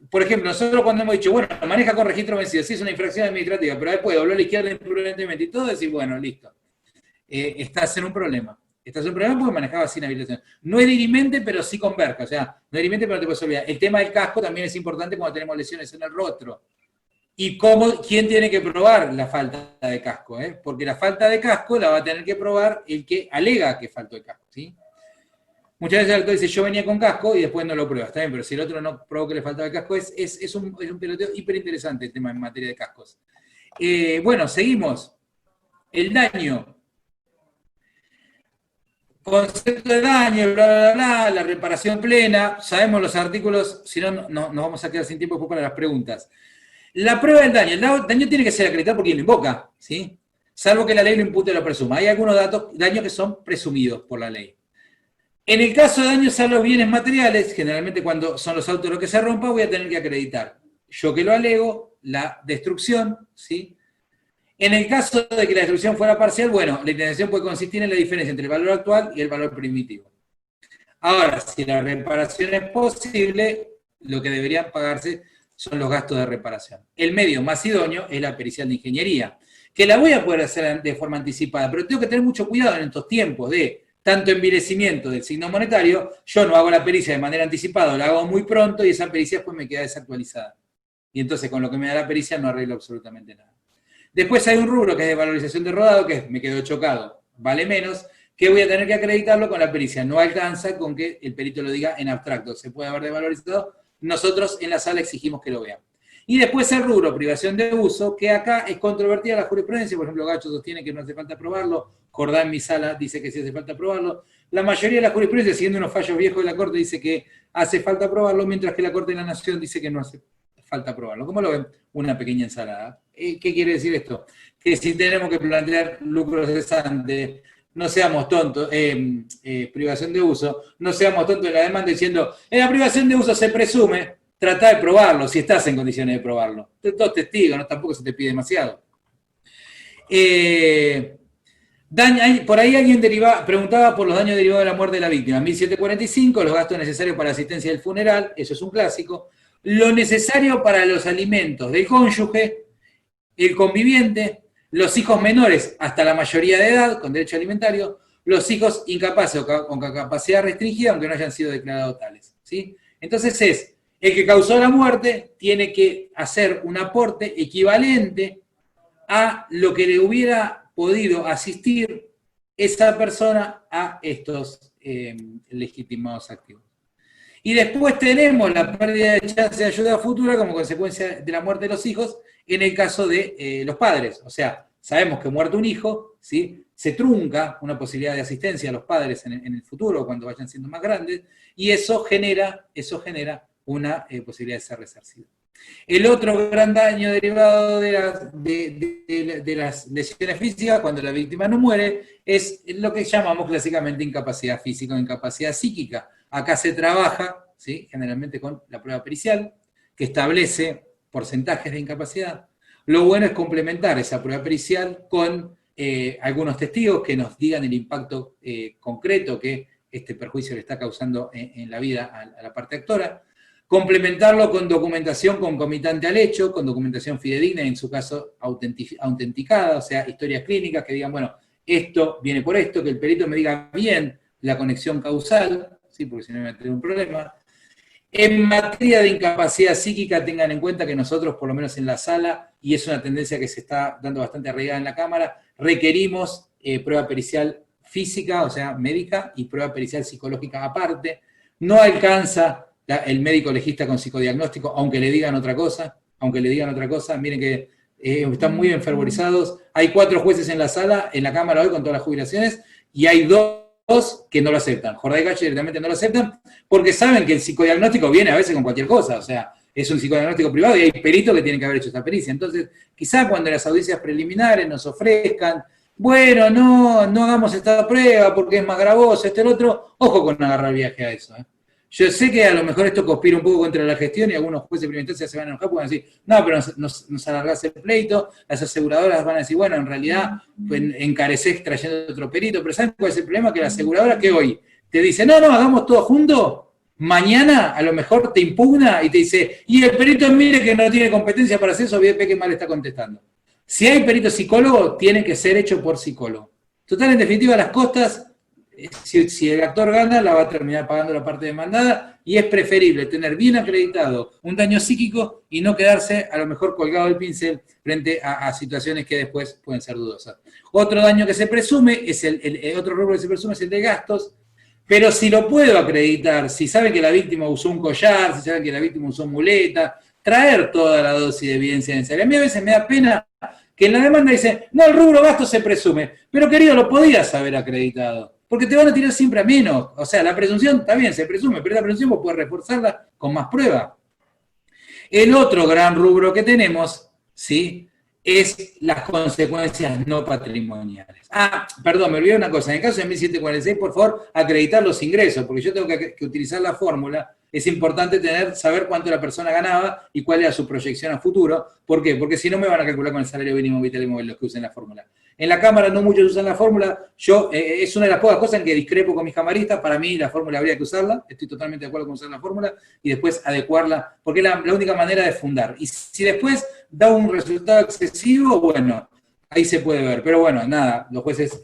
por ejemplo, nosotros cuando hemos dicho, bueno, maneja con registro vencido, sí es una infracción administrativa, pero después dobló a la izquierda imprudentemente y todo, decir, bueno, listo. Estás en un problema. Estás en un problema porque manejabas sin habilitación. No es dirimente, pero sí con verca. O sea, no es dirimente, pero no te puedes olvidar. El tema del casco también es importante cuando tenemos lesiones en el rostro. Y quién tiene que probar la falta de casco, ¿eh? Porque la falta de casco la va a tener que probar el que alega que faltó el casco, ¿sí? Muchas veces el actor dice, yo venía con casco y después no lo prueba, está bien, pero si el otro no probó que le faltaba el casco, es un peloteo hiper interesante el tema en materia de cascos. Bueno, seguimos. El daño. Concepto de daño, bla, bla, bla, la reparación plena, sabemos los artículos, si no, nos vamos a quedar sin tiempo después para las preguntas. La prueba del daño, el daño tiene que ser acreditado por quien lo invoca, ¿sí? Salvo que la ley lo impute o lo presuma. Hay algunos daños que son presumidos por la ley. En el caso de daños a los bienes materiales, generalmente cuando son los autos los que se rompan, voy a tener que acreditar. Yo que lo alego, la destrucción, ¿sí? En el caso de que la destrucción fuera parcial, bueno, la indemnización puede consistir en la diferencia entre el valor actual y el valor primitivo. Ahora, si la reparación es posible, lo que deberían pagarse son los gastos de reparación. El medio más idóneo es la pericial de ingeniería, que la voy a poder hacer de forma anticipada, pero tengo que tener mucho cuidado en estos tiempos de tanto envilecimiento del signo monetario, yo no hago la pericia de manera anticipada, la hago muy pronto y esa pericia después me queda desactualizada. Y entonces con lo que me da la pericia no arreglo absolutamente nada. Después hay un rubro que es de valorización de rodado, que es me quedo chocado, vale menos, que voy a tener que acreditarlo con la pericia. No alcanza con que el perito lo diga en abstracto, se puede haber desvalorizado, nosotros en la sala exigimos que lo vean. Y después el rubro, privación de uso, que acá es controvertida la jurisprudencia, por ejemplo, Gacho sostiene que no hace falta probarlo, Jordá en mi sala dice que sí hace falta probarlo, la mayoría de la jurisprudencia, siguiendo unos fallos viejos de la Corte, dice que hace falta probarlo, mientras que la Corte de la Nación dice que no hace falta probarlo. ¿Cómo lo ven? Una pequeña ensalada. ¿Qué quiere decir esto? Que si tenemos que plantear lucros cesantes, no seamos tontos, privación de uso, no seamos tontos en la demanda diciendo, en la privación de uso se presume, trata de probarlo, si estás en condiciones de probarlo. Dos testigos, ¿no? Tampoco se te pide demasiado. Por ahí alguien preguntaba por los daños derivados de la muerte de la víctima. 1745, los gastos necesarios para la asistencia del funeral, eso es un clásico. Lo necesario para los alimentos del cónyuge, el conviviente, los hijos menores hasta la mayoría de edad, con derecho alimentario, los hijos incapaces o con capacidad restringida, aunque no hayan sido declarados tales, ¿sí? Entonces el que causó la muerte tiene que hacer un aporte equivalente a lo que le hubiera podido asistir esa persona a estos legitimados activos. Y después tenemos la pérdida de chance de ayuda futura como consecuencia de la muerte de los hijos en el caso de los padres. O sea, sabemos que muerto un hijo, ¿sí?, se trunca una posibilidad de asistencia a los padres en el futuro cuando vayan siendo más grandes, y eso genera una posibilidad de ser resarcido. El otro gran daño derivado de las lesiones físicas, cuando la víctima no muere, es lo que llamamos clásicamente incapacidad física o incapacidad psíquica. Acá se trabaja, ¿sí?, generalmente con la prueba pericial, que establece porcentajes de incapacidad. Lo bueno es complementar esa prueba pericial con algunos testigos que nos digan el impacto concreto que este perjuicio le está causando en la vida a la parte actora. Complementarlo con documentación concomitante al hecho, con documentación fidedigna, en su caso autenticada, o sea, historias clínicas que digan, bueno, esto viene por esto, que el perito me diga bien la conexión causal, ¿sí?, porque si no me va a tener un problema. En materia de incapacidad psíquica, tengan en cuenta que nosotros, por lo menos en la sala, y es una tendencia que se está dando bastante arraigada en la Cámara, requerimos prueba pericial física, o sea, médica, y prueba pericial psicológica aparte. No alcanza el médico legista con psicodiagnóstico, aunque le digan otra cosa, miren que están muy enfervorizados. Hay 4 jueces en la sala, en la Cámara hoy con todas las jubilaciones, y hay 2 que no lo aceptan. Jordá y Gacho directamente no lo aceptan, porque saben que el psicodiagnóstico viene a veces con cualquier cosa, o sea, es un psicodiagnóstico privado y hay peritos que tienen que haber hecho esta pericia. Entonces, quizá cuando las audiencias preliminares nos ofrezcan, bueno, no hagamos esta prueba porque es más gravoso, el otro, ojo con agarrar viaje a eso, ¿eh? Yo sé que a lo mejor esto conspira un poco contra la gestión y algunos jueces de primera instancia se van a enojar porque van a decir, no, pero nos alargás el pleito, las aseguradoras van a decir, bueno, en realidad pues, encarecés trayendo otro perito, pero ¿saben cuál es el problema? Que la aseguradora que hoy te dice, no, hagamos todo junto, Mañana a lo mejor te impugna y te dice, y el perito mire que no tiene competencia para hacer eso, ve que mal está contestando. Si hay perito psicólogo, tiene que ser hecho por psicólogo. Total, en definitiva, las costas, si el actor gana, la va a terminar pagando la parte demandada, y es preferible tener bien acreditado un daño psíquico y no quedarse a lo mejor colgado del pincel frente a situaciones que después pueden ser dudosas. Otro daño que se presume, otro rubro que se presume es el de gastos, pero si lo puedo acreditar, si saben que la víctima usó un collar, si saben que la víctima usó muleta, traer toda la dosis de evidencia necesaria. A mí a veces me da pena que en la demanda dice, no, el rubro gasto se presume, pero querido, lo podías haber acreditado, porque te van a tirar siempre a menos. O sea, la presunción, está bien, se presume, pero la presunción vos podés reforzarla con más prueba. El otro gran rubro que tenemos, ¿sí?, es las consecuencias no patrimoniales. Ah, perdón, me olvidé una cosa. En el caso de 1746, por favor, acreditar los ingresos, porque yo tengo que utilizar la fórmula. Es importante saber cuánto la persona ganaba y cuál era su proyección a futuro. ¿Por qué? Porque si no me van a calcular con el salario mínimo vital y móvil los que usen la fórmula. En la Cámara no muchos usan la fórmula. Yo, es una de las pocas cosas en que discrepo con mis camaristas. Para mí la fórmula habría que usarla. Estoy totalmente de acuerdo con usar la fórmula y después adecuarla, porque es la única manera de fundar. Y si después da un resultado excesivo, bueno, ahí se puede ver. Pero bueno, nada, los jueces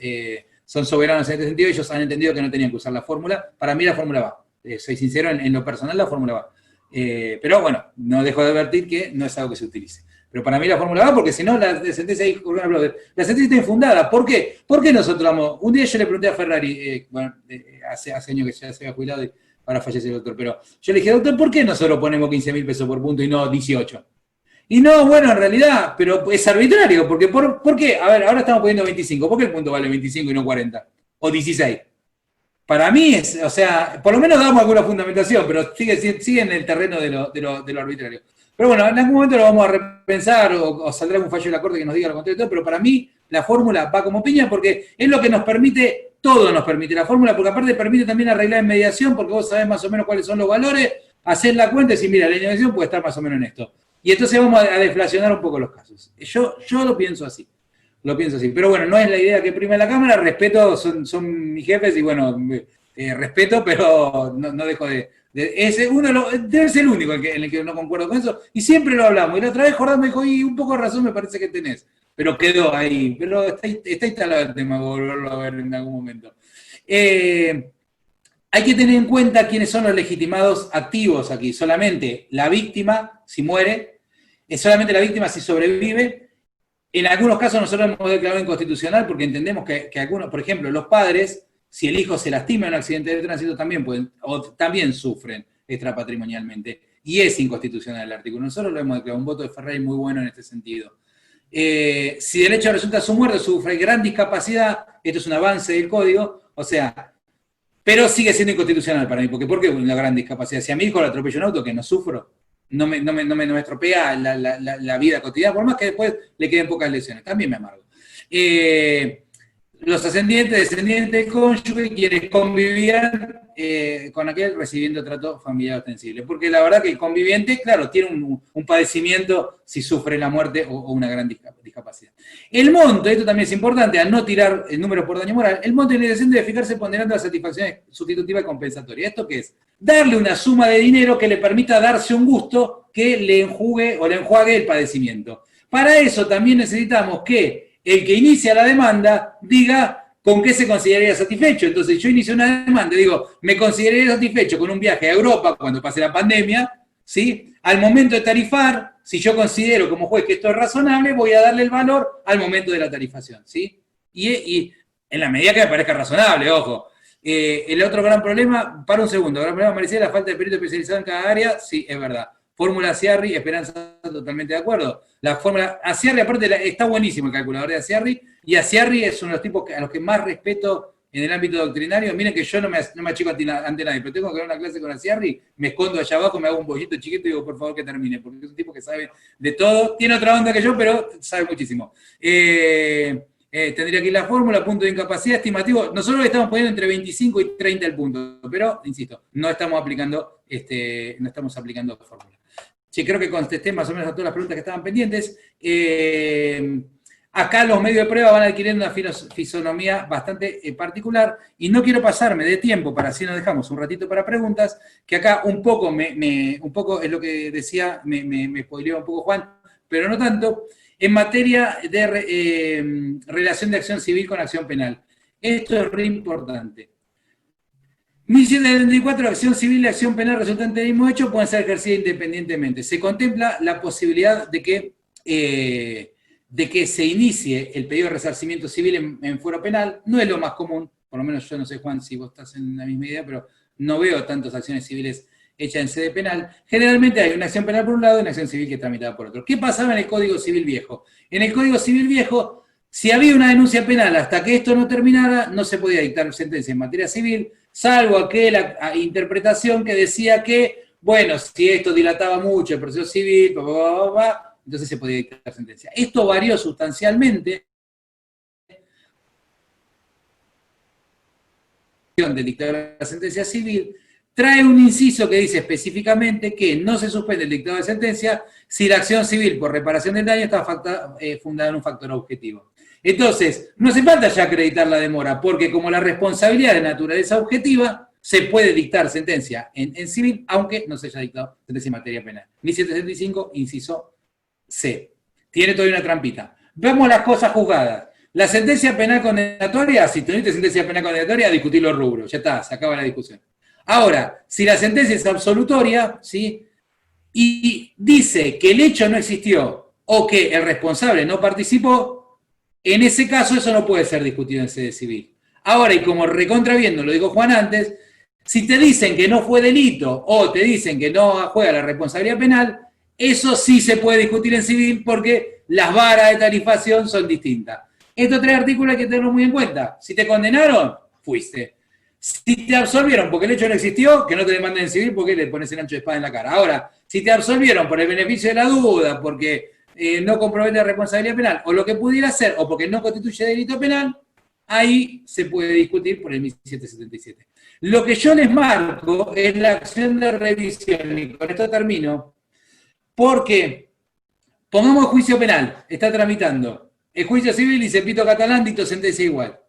son soberanos en este sentido. Ellos han entendido que no tenían que usar la fórmula. Para mí la fórmula va. Soy sincero, en lo personal la fórmula va. Pero bueno, no dejo de advertir que no es algo que se utilice. Pero para mí la fórmula va, porque si no, la sentencia ahí, la sentencia está infundada. ¿Por qué? ¿Por qué nosotros vamos? Un día yo le pregunté a Ferrari, hace años que ya se había jubilado y ahora fallece el doctor, pero yo le dije, doctor, ¿por qué nosotros ponemos 15.000 pesos por punto y no 18? Y no, bueno, en realidad, pero es arbitrario, porque ¿por qué? A ver, ahora estamos poniendo 25, ¿por qué el punto vale 25 y no 40? O 16. Para mí es, o sea, por lo menos damos alguna fundamentación, pero sigue en el terreno de lo arbitrario. Pero bueno, en algún momento lo vamos a repensar o saldrá un fallo de la Corte que nos diga lo contrario de todo, pero para mí la fórmula va como piña porque es lo que nos permite, todo nos permite la fórmula, porque aparte permite también arreglar en mediación, porque vos sabés más o menos cuáles son los valores, hacer la cuenta y decir, mira, la mediación puede estar más o menos en esto. Y entonces vamos a deflacionar un poco los casos. Yo lo pienso así. Lo pienso así. Pero bueno, no es la idea que prima la Cámara, respeto, son mis jefes y bueno, respeto, pero no dejo debe ser el único en el que no concuerdo con eso, y siempre lo hablamos. Y la otra vez Jordán me dijo, y un poco de razón me parece que tenés, pero quedó ahí. Pero está instalado el tema, volverlo a ver en algún momento. Hay que tener en cuenta quiénes son los legitimados activos aquí. Solamente la víctima, si muere, es solamente la víctima si sobrevive. En algunos casos nosotros hemos declarado inconstitucional porque entendemos que algunos, por ejemplo, los padres, si el hijo se lastima en un accidente de tránsito, también sufren extrapatrimonialmente. Y es inconstitucional el artículo. Nosotros lo hemos declarado, un voto de Ferrari muy bueno en este sentido. Si el hecho resulta su muerte, sufre gran discapacidad, esto es un avance del código, o sea, pero sigue siendo inconstitucional para mí, porque ¿por qué una gran discapacidad? Si a mi hijo le atropella un auto que no sufro, no me estropea la vida cotidiana, por más que después le queden pocas lesiones, también me amargo. Los ascendientes, descendientes del cónyuge, quienes convivían con aquel recibiendo trato familiar ostensible. Porque la verdad que el conviviente, claro, tiene un padecimiento si sufre la muerte o una gran discapacidad. El monto, esto también es importante, al no tirar el número por daño moral, el monto de indemnización debe fijarse ponderando las satisfacciones sustitutivas y compensatorias. ¿Esto qué es? Darle una suma de dinero que le permita darse un gusto que le enjugue o le enjuague el padecimiento. Para eso también necesitamos que el que inicia la demanda diga con qué se consideraría satisfecho. Entonces yo inicio una demanda, digo, me consideraría satisfecho con un viaje a Europa cuando pase la pandemia, ¿sí? Al momento de tarifar, si yo considero como juez que esto es razonable, voy a darle el valor al momento de la tarifación, ¿sí? Y en la medida que me parezca razonable, ojo. El otro gran problema, para un segundo, el gran problema, Maricela, la falta de perito especializado en cada área, sí, es verdad. Fórmula Ciarri, Esperanza, totalmente de acuerdo. La fórmula, Ciarri, aparte, está buenísimo el calculador de Ciarri, y Ciarri es uno de los tipos a los que más respeto en el ámbito doctrinario. Miren que yo no me achico ante nadie, pero tengo que dar una clase con Ciarri, me escondo allá abajo, me hago un bollito chiquito y digo, por favor, que termine, porque es un tipo que sabe de todo. Tiene otra onda que yo, pero sabe muchísimo. Tendría que ir la fórmula, punto de incapacidad estimativo. Nosotros le estamos poniendo entre 25 y 30 el punto, pero, insisto, no estamos aplicando fórmula. Sí, creo que contesté más o menos a todas las preguntas que estaban pendientes. Acá los medios de prueba van adquiriendo una fisonomía bastante particular, y no quiero pasarme de tiempo, para así nos dejamos un ratito para preguntas, que acá un poco es lo que decía, me spoileó un poco Juan, pero no tanto, en materia de relación de acción civil con acción penal. Esto es re importante. 1774, acción civil y acción penal resultante del mismo hecho pueden ser ejercidas independientemente. Se contempla la posibilidad de que se inicie el pedido de resarcimiento civil en fuero penal. No es lo más común, por lo menos yo no sé, Juan, si vos estás en la misma idea, pero no veo tantas acciones civiles hechas en sede penal. Generalmente hay una acción penal por un lado y una acción civil que es tramitada por otro. ¿Qué pasaba en el Código Civil Viejo? En el Código Civil Viejo, si había una denuncia penal hasta que esto no terminara, no se podía dictar sentencia en materia civil, salvo aquella interpretación que decía que, bueno, si esto dilataba mucho el proceso civil, entonces se podía dictar sentencia. Esto varió sustancialmente del dictado de la sentencia civil, trae un inciso que dice específicamente que no se suspende el dictado de sentencia si la acción civil por reparación del daño está fundada en un factor objetivo. Entonces, no hace falta ya acreditar la demora, porque como la responsabilidad de naturaleza objetiva, se puede dictar sentencia en civil, aunque no se haya dictado sentencia en materia penal. 1775, inciso C. Tiene todavía una trampita. Veamos las cosas juzgadas. La sentencia penal condenatoria, si tuviste sentencia penal condenatoria, discutir los rubros, ya está, se acaba la discusión. Ahora, si la sentencia es absolutoria, ¿sí?, y dice que el hecho no existió o que el responsable no participó, en ese caso eso no puede ser discutido en sede civil. Ahora, y como recontraviendo, lo dijo Juan antes, si te dicen que no fue delito o te dicen que no juega la responsabilidad penal, eso sí se puede discutir en civil porque las varas de tarifación son distintas. Estos tres artículos hay que tenerlos muy en cuenta. Si te condenaron, fuiste. Si te absolvieron porque el hecho no existió, que no te demanden en civil porque le pones el ancho de espada en la cara. Ahora, si te absolvieron por el beneficio de la duda, porque no compromete la responsabilidad penal, o lo que pudiera ser, o porque no constituye delito penal, ahí se puede discutir por el 1777. Lo que yo les marco es la acción de revisión, y con esto termino, porque pongamos juicio penal, está tramitando. El juicio civil dice Pito Catalán, dicto sentencia igual.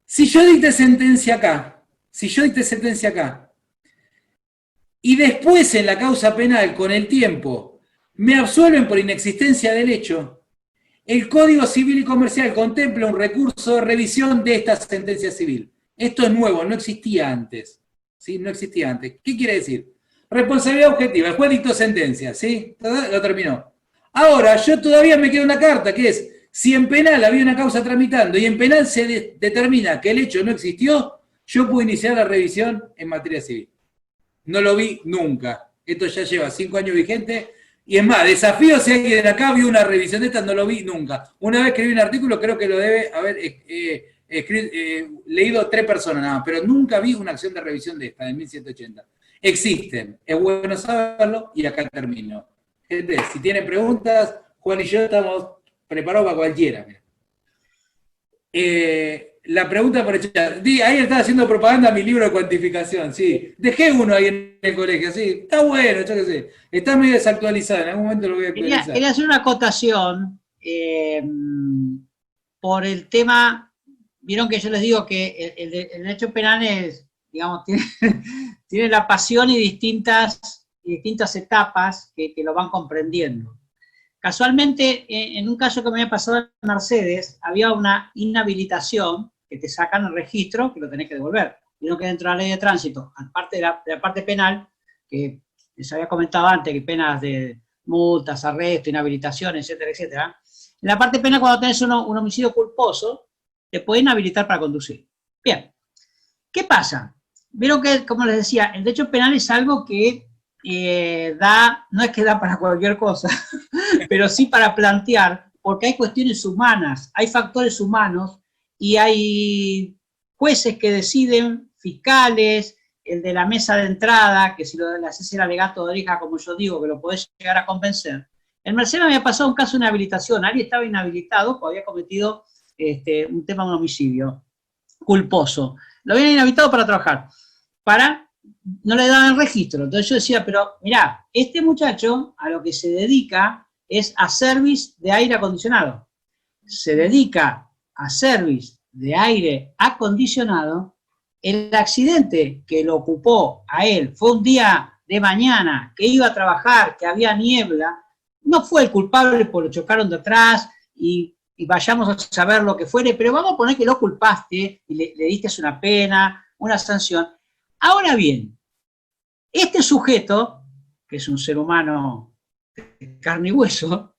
Si yo dicte sentencia acá, y después en la causa penal, con el tiempo, me absuelven por inexistencia del hecho, el Código Civil y Comercial contempla un recurso de revisión de esta sentencia civil. Esto es nuevo, no existía antes. ¿Sí? No existía antes. ¿Qué quiere decir? Responsabilidad objetiva. El juez dictó sentencia, ¿sí? Lo terminó. Ahora, yo todavía me queda una carta, que es, si en penal había una causa tramitando y en penal se determina que el hecho no existió, yo puedo iniciar la revisión en materia civil. No lo vi nunca. Esto ya lleva 5 años vigente. Y es más, desafío si alguien de acá vio una revisión de esta, no lo vi nunca. Una vez escribí un artículo, creo que lo debe haber leído 3 personas nada más, pero nunca vi una acción de revisión de esta, de 1780. Existen, es bueno saberlo, y acá termino. Gente, si tienen preguntas, Juan y yo estamos preparados para cualquiera. La pregunta por el chat. Ahí está haciendo propaganda a mi libro de cuantificación, sí. Dejé uno ahí en el colegio, sí. Está bueno, yo qué sé. Está medio desactualizado, en algún momento lo voy a actualizar. Quería hacer una acotación por el tema. Vieron que yo les digo que el derecho penal es, digamos, tiene la pasión y distintas etapas que lo van comprendiendo. Casualmente, en un caso que me había pasado en Mercedes, había una inhabilitación que te sacan el registro, que lo tenés que devolver. Vieron que dentro de la ley de tránsito, aparte de la parte penal, que les había comentado antes, que penas de multas, arresto, inhabilitación, etcétera, etcétera. En la parte penal, cuando tenés un homicidio culposo, te pueden habilitar para conducir. Bien, ¿qué pasa? Vieron que, como les decía, el derecho penal es algo que no es que da para cualquier cosa, pero sí para plantear, porque hay cuestiones humanas, hay factores humanos, y hay jueces que deciden, fiscales, el de la mesa de entrada, que si le haces el alegato de oreja, como yo digo, que lo podés llegar a convencer. En Mercedes me había pasado un caso de inhabilitación, alguien estaba inhabilitado porque había cometido un tema de un homicidio culposo. Lo habían inhabilitado para trabajar, no le daban el registro. Entonces yo decía, pero mirá, este muchacho a lo que se dedica es a service de aire acondicionado. se dedica a service de aire acondicionado, el accidente que lo ocupó a él fue un día de mañana, que iba a trabajar, que había niebla, no fue el culpable porque lo chocaron de atrás y vayamos a saber lo que fuere, pero vamos a poner que lo culpaste y le diste una pena, una sanción. Ahora bien, este sujeto, que es un ser humano de carne y hueso,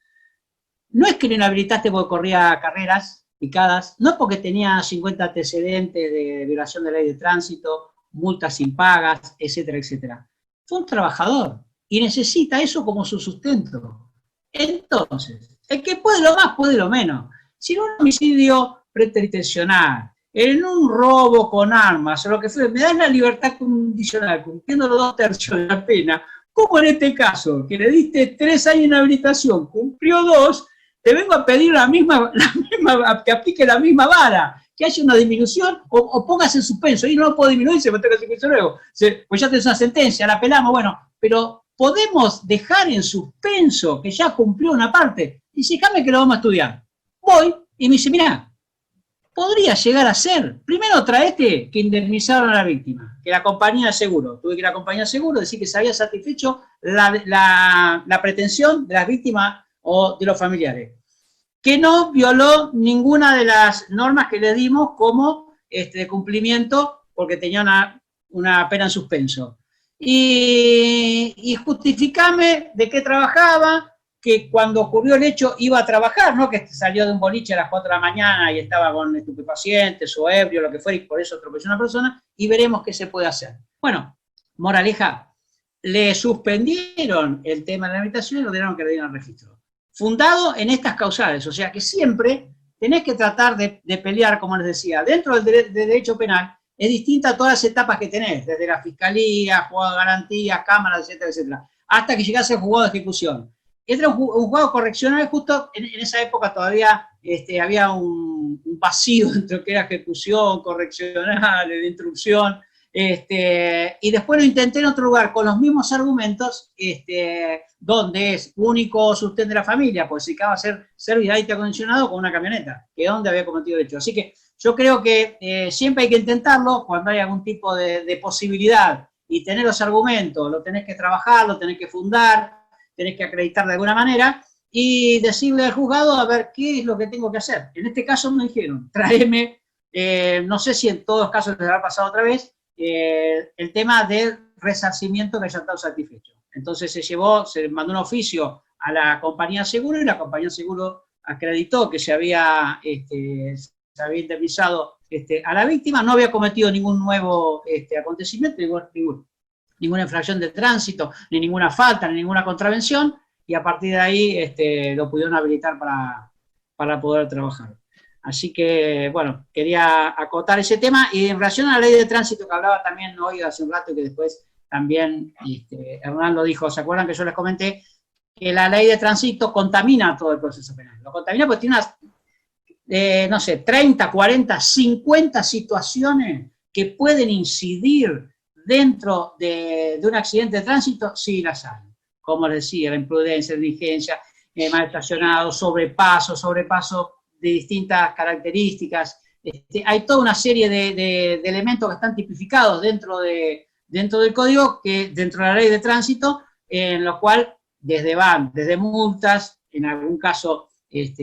no es que lo inhabilitaste porque corría carreras picadas, no porque tenía 50 antecedentes de violación de la ley de tránsito, multas impagas, etcétera, etcétera. Fue un trabajador y necesita eso como su sustento. Entonces, el que puede lo más, puede lo menos. Si en un homicidio preterintencional, en un robo con armas, o lo que fuera, me das la libertad condicional, cumpliendo los 2/3 de la pena, como en este caso, que le diste 3 años de inhabilitación, cumplió 2, te vengo a pedir que aplique la misma vara, que haya una disminución o pongas en suspenso. Y no lo puedo disminuir, se me toca el suspenso luego. Pues ya tenés una sentencia, la apelamos, bueno, pero podemos dejar en suspenso que ya cumplió una parte. Y dice, déjame que lo vamos a estudiar. Voy y me dice, mirá, podría llegar a ser, primero traete que indemnizaron a la víctima, que la compañía de seguro, tuve que ir a la compañía de seguro, decir que se había satisfecho la pretensión de las víctimas o de los familiares, que no violó ninguna de las normas que le dimos como de cumplimiento porque tenía una pena en suspenso. Y justificame de qué trabajaba, que cuando ocurrió el hecho iba a trabajar, no que salió de un boliche a las 4 de la mañana y estaba con estupefacientes o ebrio, lo que fuera, y por eso atropelló a una persona, y veremos qué se puede hacer. Bueno, moraleja, le suspendieron el tema de la inhabilitación y le ordenaron que le dieran registro. Fundado en estas causales, o sea que siempre tenés que tratar de pelear, como les decía, dentro del derecho penal, es distinta a todas las etapas que tenés, desde la fiscalía, juzgado de garantías, cámaras, etcétera, etcétera, hasta que llegás al juzgado de ejecución. Era un juzgado correccional, justo en esa época todavía había un vacío entre lo que era ejecución, correccional, de instrucción, y después lo intenté en otro lugar con los mismos argumentos, donde es único sustento de la familia, pues se acaba de hacer servicio de aire acondicionado con una camioneta, que es donde había cometido el hecho. Así que yo creo que siempre hay que intentarlo cuando hay algún tipo de posibilidad y tener los argumentos, lo tenés que trabajar, lo tenés que fundar, tenés que acreditar de alguna manera y decirle al juzgado a ver qué es lo que tengo que hacer. En este caso me dijeron, tráeme, no sé si en todos los casos les habrá pasado otra vez, el tema del resarcimiento que haya estado satisfecho. Entonces se mandó un oficio a la compañía de seguro y la compañía de seguro acreditó que se había indemnizado a la víctima, no había cometido ningún nuevo acontecimiento, ninguna infracción de tránsito, ni ninguna falta, ni ninguna contravención, y a partir de ahí lo pudieron habilitar para poder trabajar. Así que, bueno, quería acotar ese tema, y en relación a la ley de tránsito que hablaba también hoy hace un rato, que después también Hernán lo dijo, ¿se acuerdan que yo les comenté? Que la ley de tránsito contamina todo el proceso penal. Lo contamina porque tiene unas, no sé, 30, 40, 50 situaciones que pueden incidir dentro de un accidente de tránsito, sí las hay. Como les decía, la imprudencia, la negligencia, mal estacionado, sobrepaso de distintas características. Hay toda una serie de elementos que están tipificados dentro del código, dentro de la ley de tránsito, en los cuales desde multas, en algún caso el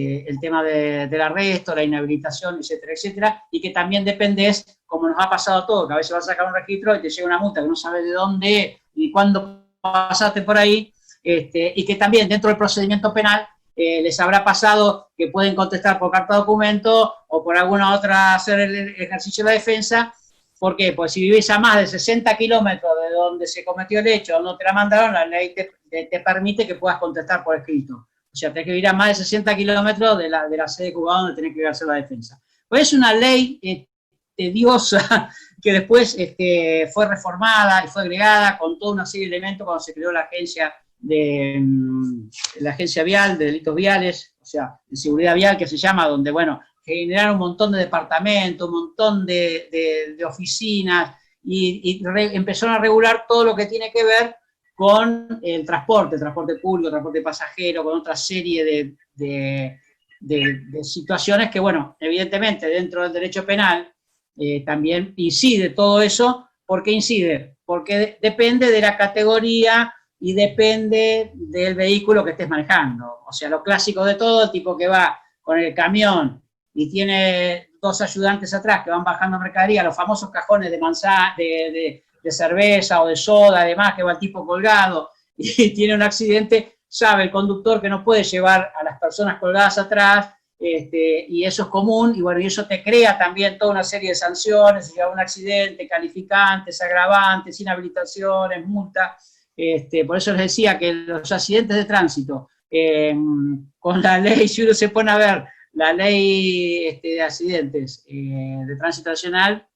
tema del arresto, la inhabilitación, etcétera, etcétera, y que también dependés, como nos ha pasado a todos, que a veces vas a sacar un registro y te llega una multa que no sabes de dónde y cuándo pasaste por ahí, y que también dentro del procedimiento penal les habrá pasado que pueden contestar por carta de documento o por alguna otra hacer el ejercicio de la defensa. ¿Por qué? Pues si vivís a más de 60 kilómetros de donde se cometió el hecho, no te la mandaron, la ley te permite que puedas contestar por escrito. O sea, tenés que vivir a más de 60 kilómetros de la sede de juzgado donde tenés que hacer la defensa. Pues es una ley tediosa que después fue reformada y fue agregada con toda una serie de elementos cuando se creó la agencia vial, de delitos viales, o sea, de seguridad vial que se llama, donde, bueno, generaron un montón de departamentos, un montón de oficinas y empezaron a regular todo lo que tiene que ver con el transporte público, transporte pasajero, con otra serie de de situaciones que, bueno, evidentemente dentro del derecho penal también incide todo eso. ¿Por qué incide? Porque depende de la categoría y depende del vehículo que estés manejando. O sea, lo clásico de todo, el tipo que va con el camión y tiene 2 ayudantes atrás que van bajando mercadería, los famosos cajones de manzana, de cerveza o de soda, además, que va el tipo colgado y tiene un accidente, sabe el conductor que no puede llevar a las personas colgadas atrás, y eso es común, y bueno, y eso te crea también toda una serie de sanciones, si hay un accidente, calificantes, agravantes, inhabilitaciones, multas. Por eso les decía que los accidentes de tránsito, con la ley, si uno se pone a ver la ley de accidentes de tránsito nacional,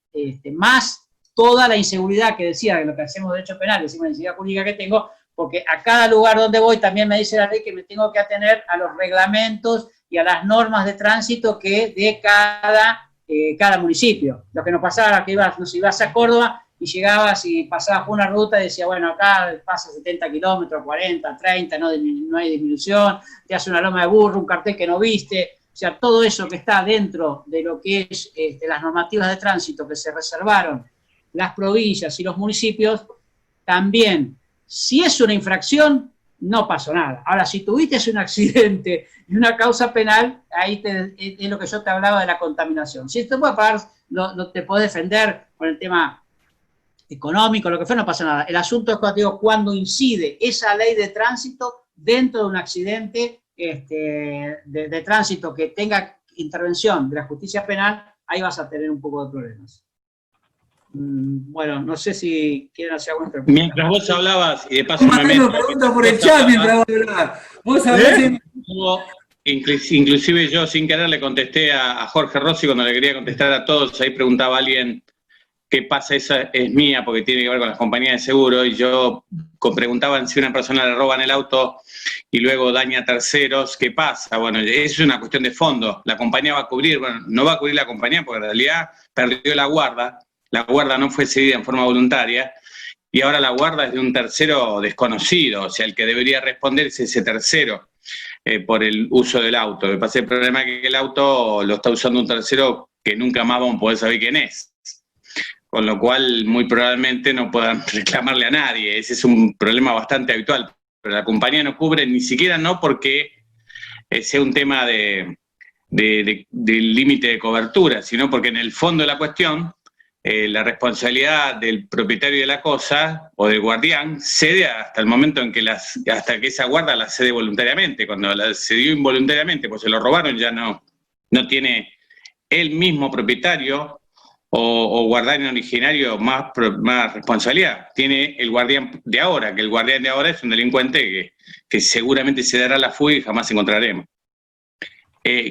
más toda la inseguridad que decía, de lo que hacemos de derecho penal, decimos la inseguridad jurídica que tengo, porque a cada lugar donde voy también me dice la ley que me tengo que atener a los reglamentos y a las normas de tránsito que de cada municipio. Lo que nos pasaba, que ibas a Córdoba y llegabas y pasabas por una ruta y decía, bueno, acá pasa 70 kilómetros, 40, 30, no hay disminución, te hace una loma de burro, un cartel que no viste. O sea, todo eso que está dentro de lo que es las normativas de tránsito que se reservaron las provincias y los municipios, también, si es una infracción, no pasó nada. Ahora, si tuviste un accidente y una causa penal, ahí es lo que yo te hablaba de la contaminación. Si te puede pagar, no te puedes defender con el tema económico, lo que fue, no pasa nada. El asunto es cuando incide esa ley de tránsito dentro de un accidente de tránsito que tenga intervención de la justicia penal, ahí vas a tener un poco de problemas. Bueno, no sé si quieren hacer alguna pregunta. Mientras vos hablabas, y de paso me meto... preguntas por el chat mientras vos hablabas. Vos hablás inclusive yo sin querer le contesté a Jorge Rossi cuando le quería contestar a todos, ahí preguntaba a alguien qué pasa, esa es mía porque tiene que ver con las compañías de seguro, y yo preguntaban si una persona le roban el auto y luego daña a terceros, ¿qué pasa? Bueno, eso es una cuestión de fondo, la compañía va a cubrir, bueno, no va a cubrir la compañía porque en realidad perdió la guarda no fue cedida en forma voluntaria, y ahora la guarda es de un tercero desconocido, o sea, el que debería responder es ese tercero por el uso del auto. Lo que pasa es el problema es que el auto lo está usando un tercero que nunca más vamos a poder saber quién es, con lo cual muy probablemente no puedan reclamarle a nadie. Ese es un problema bastante habitual, pero la compañía no cubre, ni siquiera no porque sea un tema del límite de cobertura, sino porque en el fondo de la cuestión la responsabilidad del propietario de la cosa o del guardián cede hasta el momento en que hasta que esa guarda la cede voluntariamente. Cuando la cedió involuntariamente, pues se lo robaron, ya no tiene el mismo propietario o guardián originario más responsabilidad. Tiene el guardián de ahora, que el guardián de ahora es un delincuente que seguramente se dará la fuga y jamás encontraremos.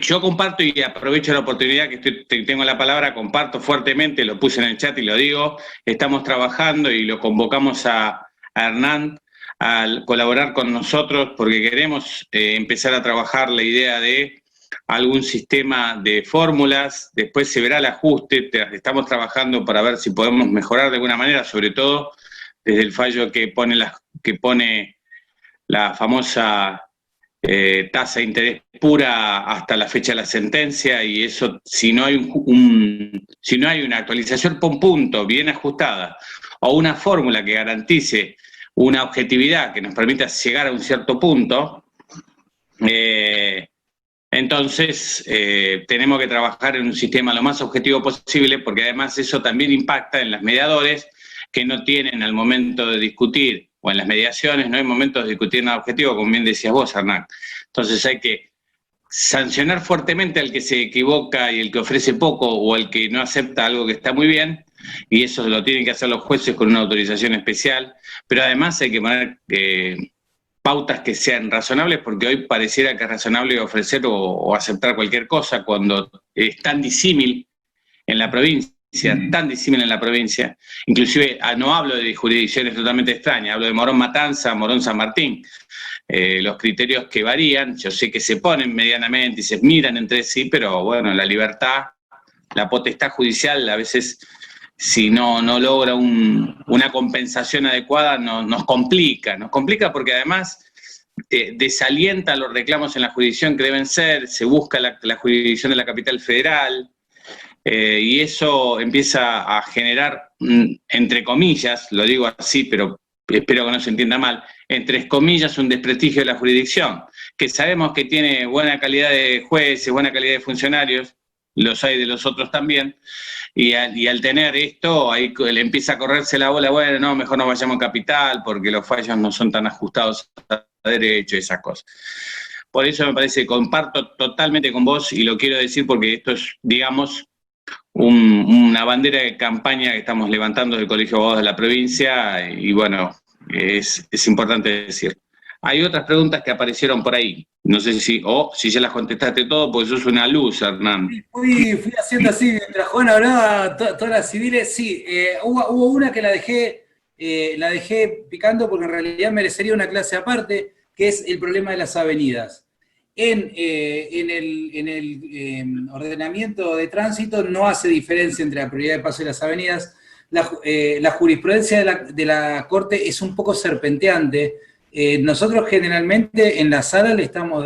Yo comparto y aprovecho la oportunidad que tengo la palabra, comparto fuertemente, lo puse en el chat y lo digo, estamos trabajando y lo convocamos a Hernán a colaborar con nosotros porque queremos empezar a trabajar la idea de algún sistema de fórmulas, después se verá el ajuste, estamos trabajando para ver si podemos mejorar de alguna manera, sobre todo desde el fallo que pone la famosa tasa de interés pura hasta la fecha de la sentencia, y eso, si no hay una actualización por punto bien ajustada o una fórmula que garantice una objetividad que nos permita llegar a un cierto punto, entonces tenemos que trabajar en un sistema lo más objetivo posible, porque además eso también impacta en los mediadores que no tienen al momento de discutir, o en las mediaciones no hay momentos de discutir nada objetivo, como bien decías vos, Hernán. Entonces hay que sancionar fuertemente al que se equivoca y el que ofrece poco o el que no acepta algo que está muy bien, y eso lo tienen que hacer los jueces con una autorización especial, pero además hay que poner pautas que sean razonables, porque hoy pareciera que es razonable ofrecer o aceptar cualquier cosa cuando es tan disímil en la provincia, tan disímil en la provincia. Inclusive no hablo de jurisdicciones totalmente extrañas, hablo de Morón Matanza, Morón San Martín. Los criterios que varían, yo sé que se ponen medianamente y se miran entre sí, pero bueno, la libertad, la potestad judicial a veces, si no logra una compensación adecuada, nos complica porque además desalienta los reclamos en la jurisdicción que deben ser, se busca la jurisdicción de la capital federal, y eso empieza a generar, entre comillas, lo digo así, pero espero que no se entienda mal, entre comillas, un desprestigio de la jurisdicción, que sabemos que tiene buena calidad de jueces, buena calidad de funcionarios, los hay de los otros también, y al tener esto, ahí le empieza a correrse la bola, bueno, no, mejor no vayamos a capital, porque los fallos no son tan ajustados a derecho y esas cosas. Por eso me parece que comparto totalmente con vos, y lo quiero decir porque esto es, digamos, una bandera de campaña que estamos levantando del Colegio de Abogados de la provincia, y bueno, es importante decir. Hay otras preguntas que aparecieron por ahí, no sé si ya las contestaste todo, porque sos una luz, Hernán. Fui haciendo así, mientras Juan hablaba, todas las civiles, sí, hubo una que la dejé picando porque en realidad merecería una clase aparte, que es el problema de las avenidas. En el ordenamiento de tránsito no hace diferencia entre la prioridad de paso y las avenidas. La jurisprudencia de la Corte es un poco serpenteante. Nosotros generalmente en la sala le estamos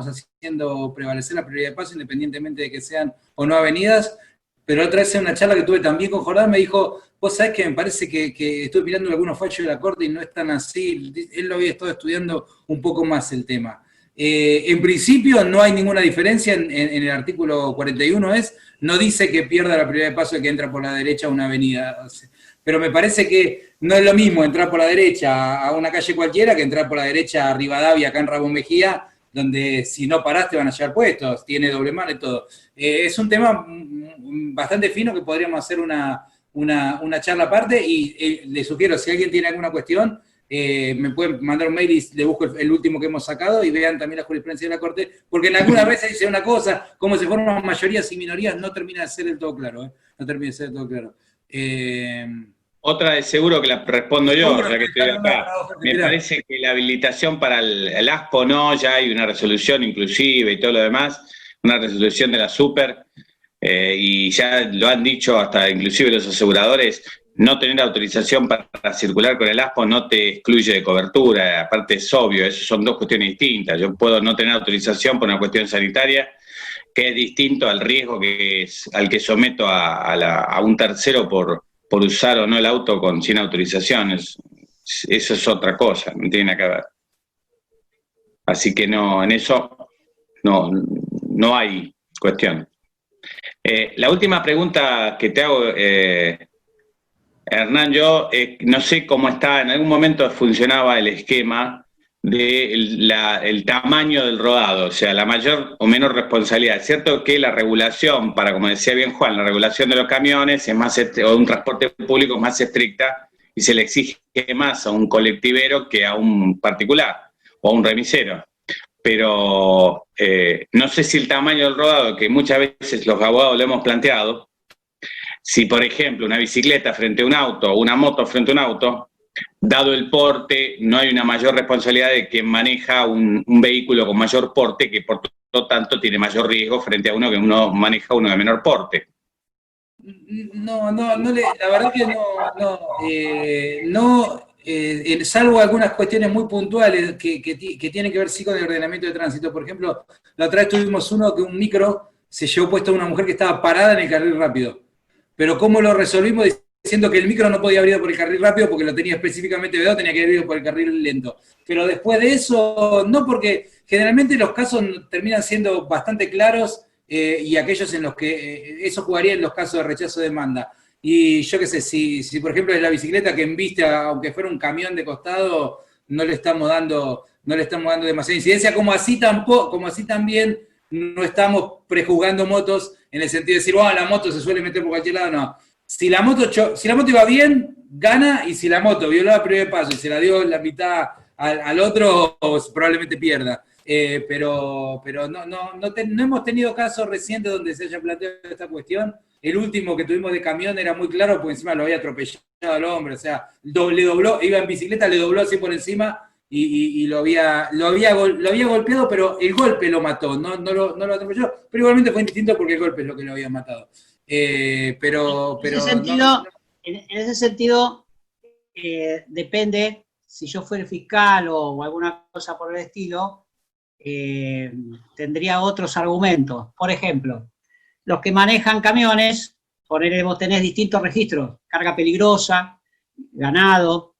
haciendo prevalecer la prioridad de paso independientemente de que sean o no avenidas, pero otra vez en una charla que tuve también con Jordán me dijo, vos sabés que me parece que estoy mirando algunos fallos de la Corte y no es tan así, él lo había estado estudiando un poco más el tema. En principio no hay ninguna diferencia en el artículo 41, no dice que pierda la prioridad de paso el que entra por la derecha a una avenida, pero me parece que no es lo mismo entrar por la derecha a una calle cualquiera que entrar por la derecha a Rivadavia, acá en Ramón Mejía, donde si no parás te van a llevar puestos, tiene doble mano y todo. Es un tema bastante fino que podríamos hacer una charla aparte, y le sugiero, si alguien tiene alguna cuestión, me pueden mandar un mail y le busco el último que hemos sacado y vean también la jurisprudencia de la Corte, porque en algunas veces dice una cosa, como se forman mayorías y minorías, no termina de ser del todo claro, no termina de ser del todo claro. Otra de seguro que la respondo yo, ya que estoy acá. Me parece que la habilitación para el ASPO no, ya hay una resolución inclusive y todo lo demás, una resolución de la Super, y ya lo han dicho hasta inclusive los aseguradores, no tener autorización para circular con el ASPO no te excluye de cobertura, aparte es obvio, eso son dos cuestiones distintas. Yo puedo no tener autorización por una cuestión sanitaria, que es distinto al riesgo al que someto a un tercero por usar o no el auto sin autorización. Eso es otra cosa, no tiene nada que ver. Así que no, en eso no hay cuestión. La última pregunta que te hago, Hernán, yo no sé cómo está, en algún momento funcionaba el esquema del tamaño del rodado, o sea, la mayor o menor responsabilidad. Es cierto que la regulación, como decía bien Juan, la regulación de los camiones es más, o un transporte público es más estricta y se le exige más a un colectivero que a un particular o a un remisero. Pero no sé si el tamaño del rodado, que muchas veces los abogados lo hemos planteado, si por ejemplo una bicicleta frente a un auto o una moto frente a un auto, dado el porte, no hay una mayor responsabilidad de quien maneja un vehículo con mayor porte, que por lo tanto tiene mayor riesgo frente a uno que uno maneja uno de menor porte. La verdad que salvo algunas cuestiones muy puntuales que tienen que ver sí con el ordenamiento de tránsito. Por ejemplo, la otra vez tuvimos uno que un micro se llevó puesto a una mujer que estaba parada en el carril rápido. Pero ¿cómo lo resolvimos? Diciendo que el micro no podía haber ido por el carril rápido porque lo tenía específicamente vedado, tenía que haber ido por el carril lento. Pero después de eso, no, porque generalmente los casos terminan siendo bastante claros, y aquellos en los que eso jugaría en los casos de rechazo de demanda. Y yo qué sé, si por ejemplo es la bicicleta que embiste, aunque fuera un camión de costado, no le estamos dando demasiada incidencia, como así también no estamos prejuzgando motos en el sentido de decir, la moto se suele meter por cualquier lado, no. Si la moto iba bien, gana, y si la moto violó la prioridad de paso y se la dio la mitad al otro, probablemente pierda. Pero no hemos tenido casos recientes donde se haya planteado esta cuestión. El último que tuvimos de camión era muy claro porque encima lo había atropellado al hombre, o sea, le dobló, iba en bicicleta, le dobló así por encima y lo había golpeado, pero el golpe lo mató, no lo atropelló, pero igualmente fue indistinto porque el golpe es lo que lo había matado. En ese sentido, depende si yo fuera fiscal o alguna cosa por el estilo, tendría otros argumentos. Por ejemplo, los que manejan camiones, vos tenés distintos registros, carga peligrosa, ganado,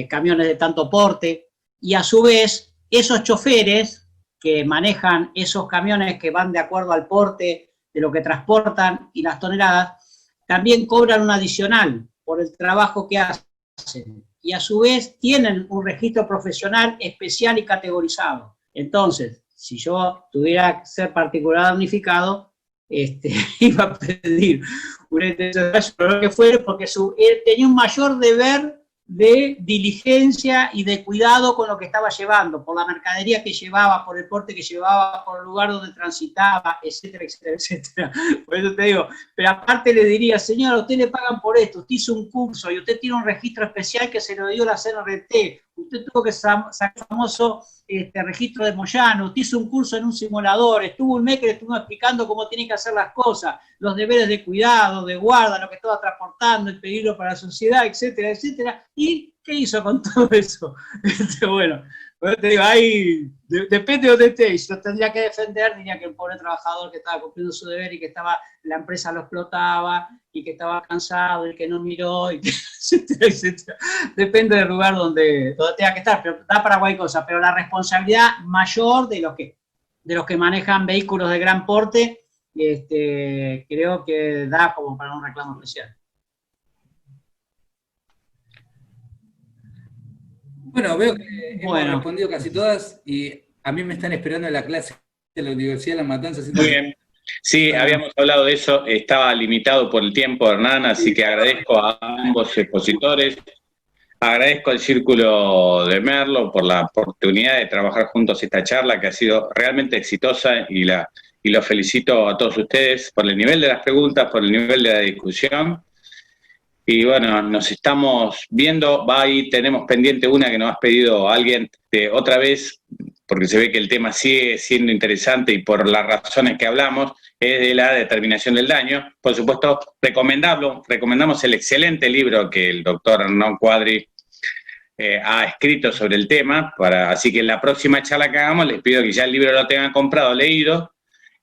camiones de tanto porte, y a su vez, esos choferes que manejan esos camiones que van de acuerdo al porte de lo que transportan y las toneladas, también cobran un adicional por el trabajo que hacen. Y a su vez tienen un registro profesional especial y categorizado. Entonces, si yo tuviera que ser particular damnificado, iba a pedir una indemnización, pero lo que fuera, porque él tenía un mayor deber de diligencia y de cuidado con lo que estaba llevando, por la mercadería que llevaba, por el porte que llevaba, por el lugar donde transitaba, etcétera, etcétera, etcétera. Por eso te digo, pero aparte le diría, señora, a usted le pagan por esto, usted hizo un curso y usted tiene un registro especial que se lo dio la CNRT, usted tuvo que sacar el famoso registro de Moyano, usted hizo un curso en un simulador, estuvo un mes que le estuvo explicando cómo tiene que hacer las cosas, los deberes de cuidado, de guarda, lo que estaba transportando, el peligro para la sociedad, etcétera, etcétera. ¿Y qué hizo con todo eso? Bueno, te digo, ahí depende de donde esté, y si lo tendría que defender, diría que el pobre trabajador que estaba cumpliendo su deber y que la empresa lo explotaba, y que estaba cansado, y que no miró, y que, etcétera, etcétera. Depende del lugar donde tenga que estar, pero da para cualquier cosa, pero la responsabilidad mayor de los que manejan vehículos de gran porte, creo que da como para un reclamo especial. Bueno, veo que hemos respondido casi todas y a mí me están esperando en la clase de la Universidad de La Matanza. Muy bien. Sí, habíamos hablado de eso, estaba limitado por el tiempo, Hernán, así que agradezco a ambos expositores, agradezco al Círculo de Merlo por la oportunidad de trabajar juntos esta charla que ha sido realmente exitosa y los felicito a todos ustedes por el nivel de las preguntas, por el nivel de la discusión. Y bueno, nos estamos viendo, ahí tenemos pendiente una que nos has pedido alguien otra vez, porque se ve que el tema sigue siendo interesante y por las razones que hablamos, es de la determinación del daño. Por supuesto, recomendamos el excelente libro que el doctor Hernán Cuadri ha escrito sobre el tema, así que en la próxima charla que hagamos les pido que ya el libro lo tengan comprado, leído,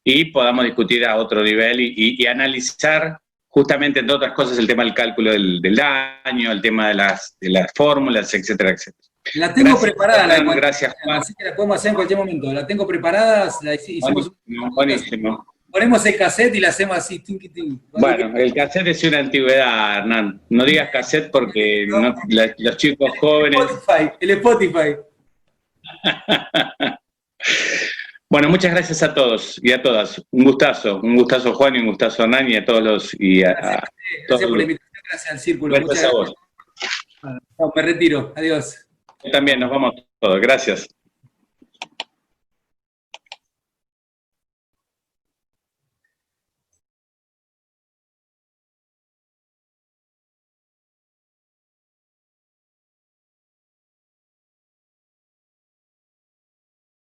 y podamos discutir a otro nivel y analizar justamente, entre otras cosas, el tema del cálculo del daño, el tema de las fórmulas, etcétera, etcétera. La tengo preparada. Gracias, Juan. Así que la podemos hacer en cualquier momento. La tengo preparada, hicimos buenísimo. Ponemos el cassette y la hacemos así, tinqui, tinqui. Bueno, el cassette es una antigüedad, Hernán. No digas cassette porque los chicos jóvenes... El Spotify. Bueno, muchas gracias a todos y a todas. Un gustazo Juan y un gustazo Hernán y a todos los... Gracias por la invitación, gracias al Círculo. Gracias a vos. Me retiro, adiós. También nos vamos todos, gracias.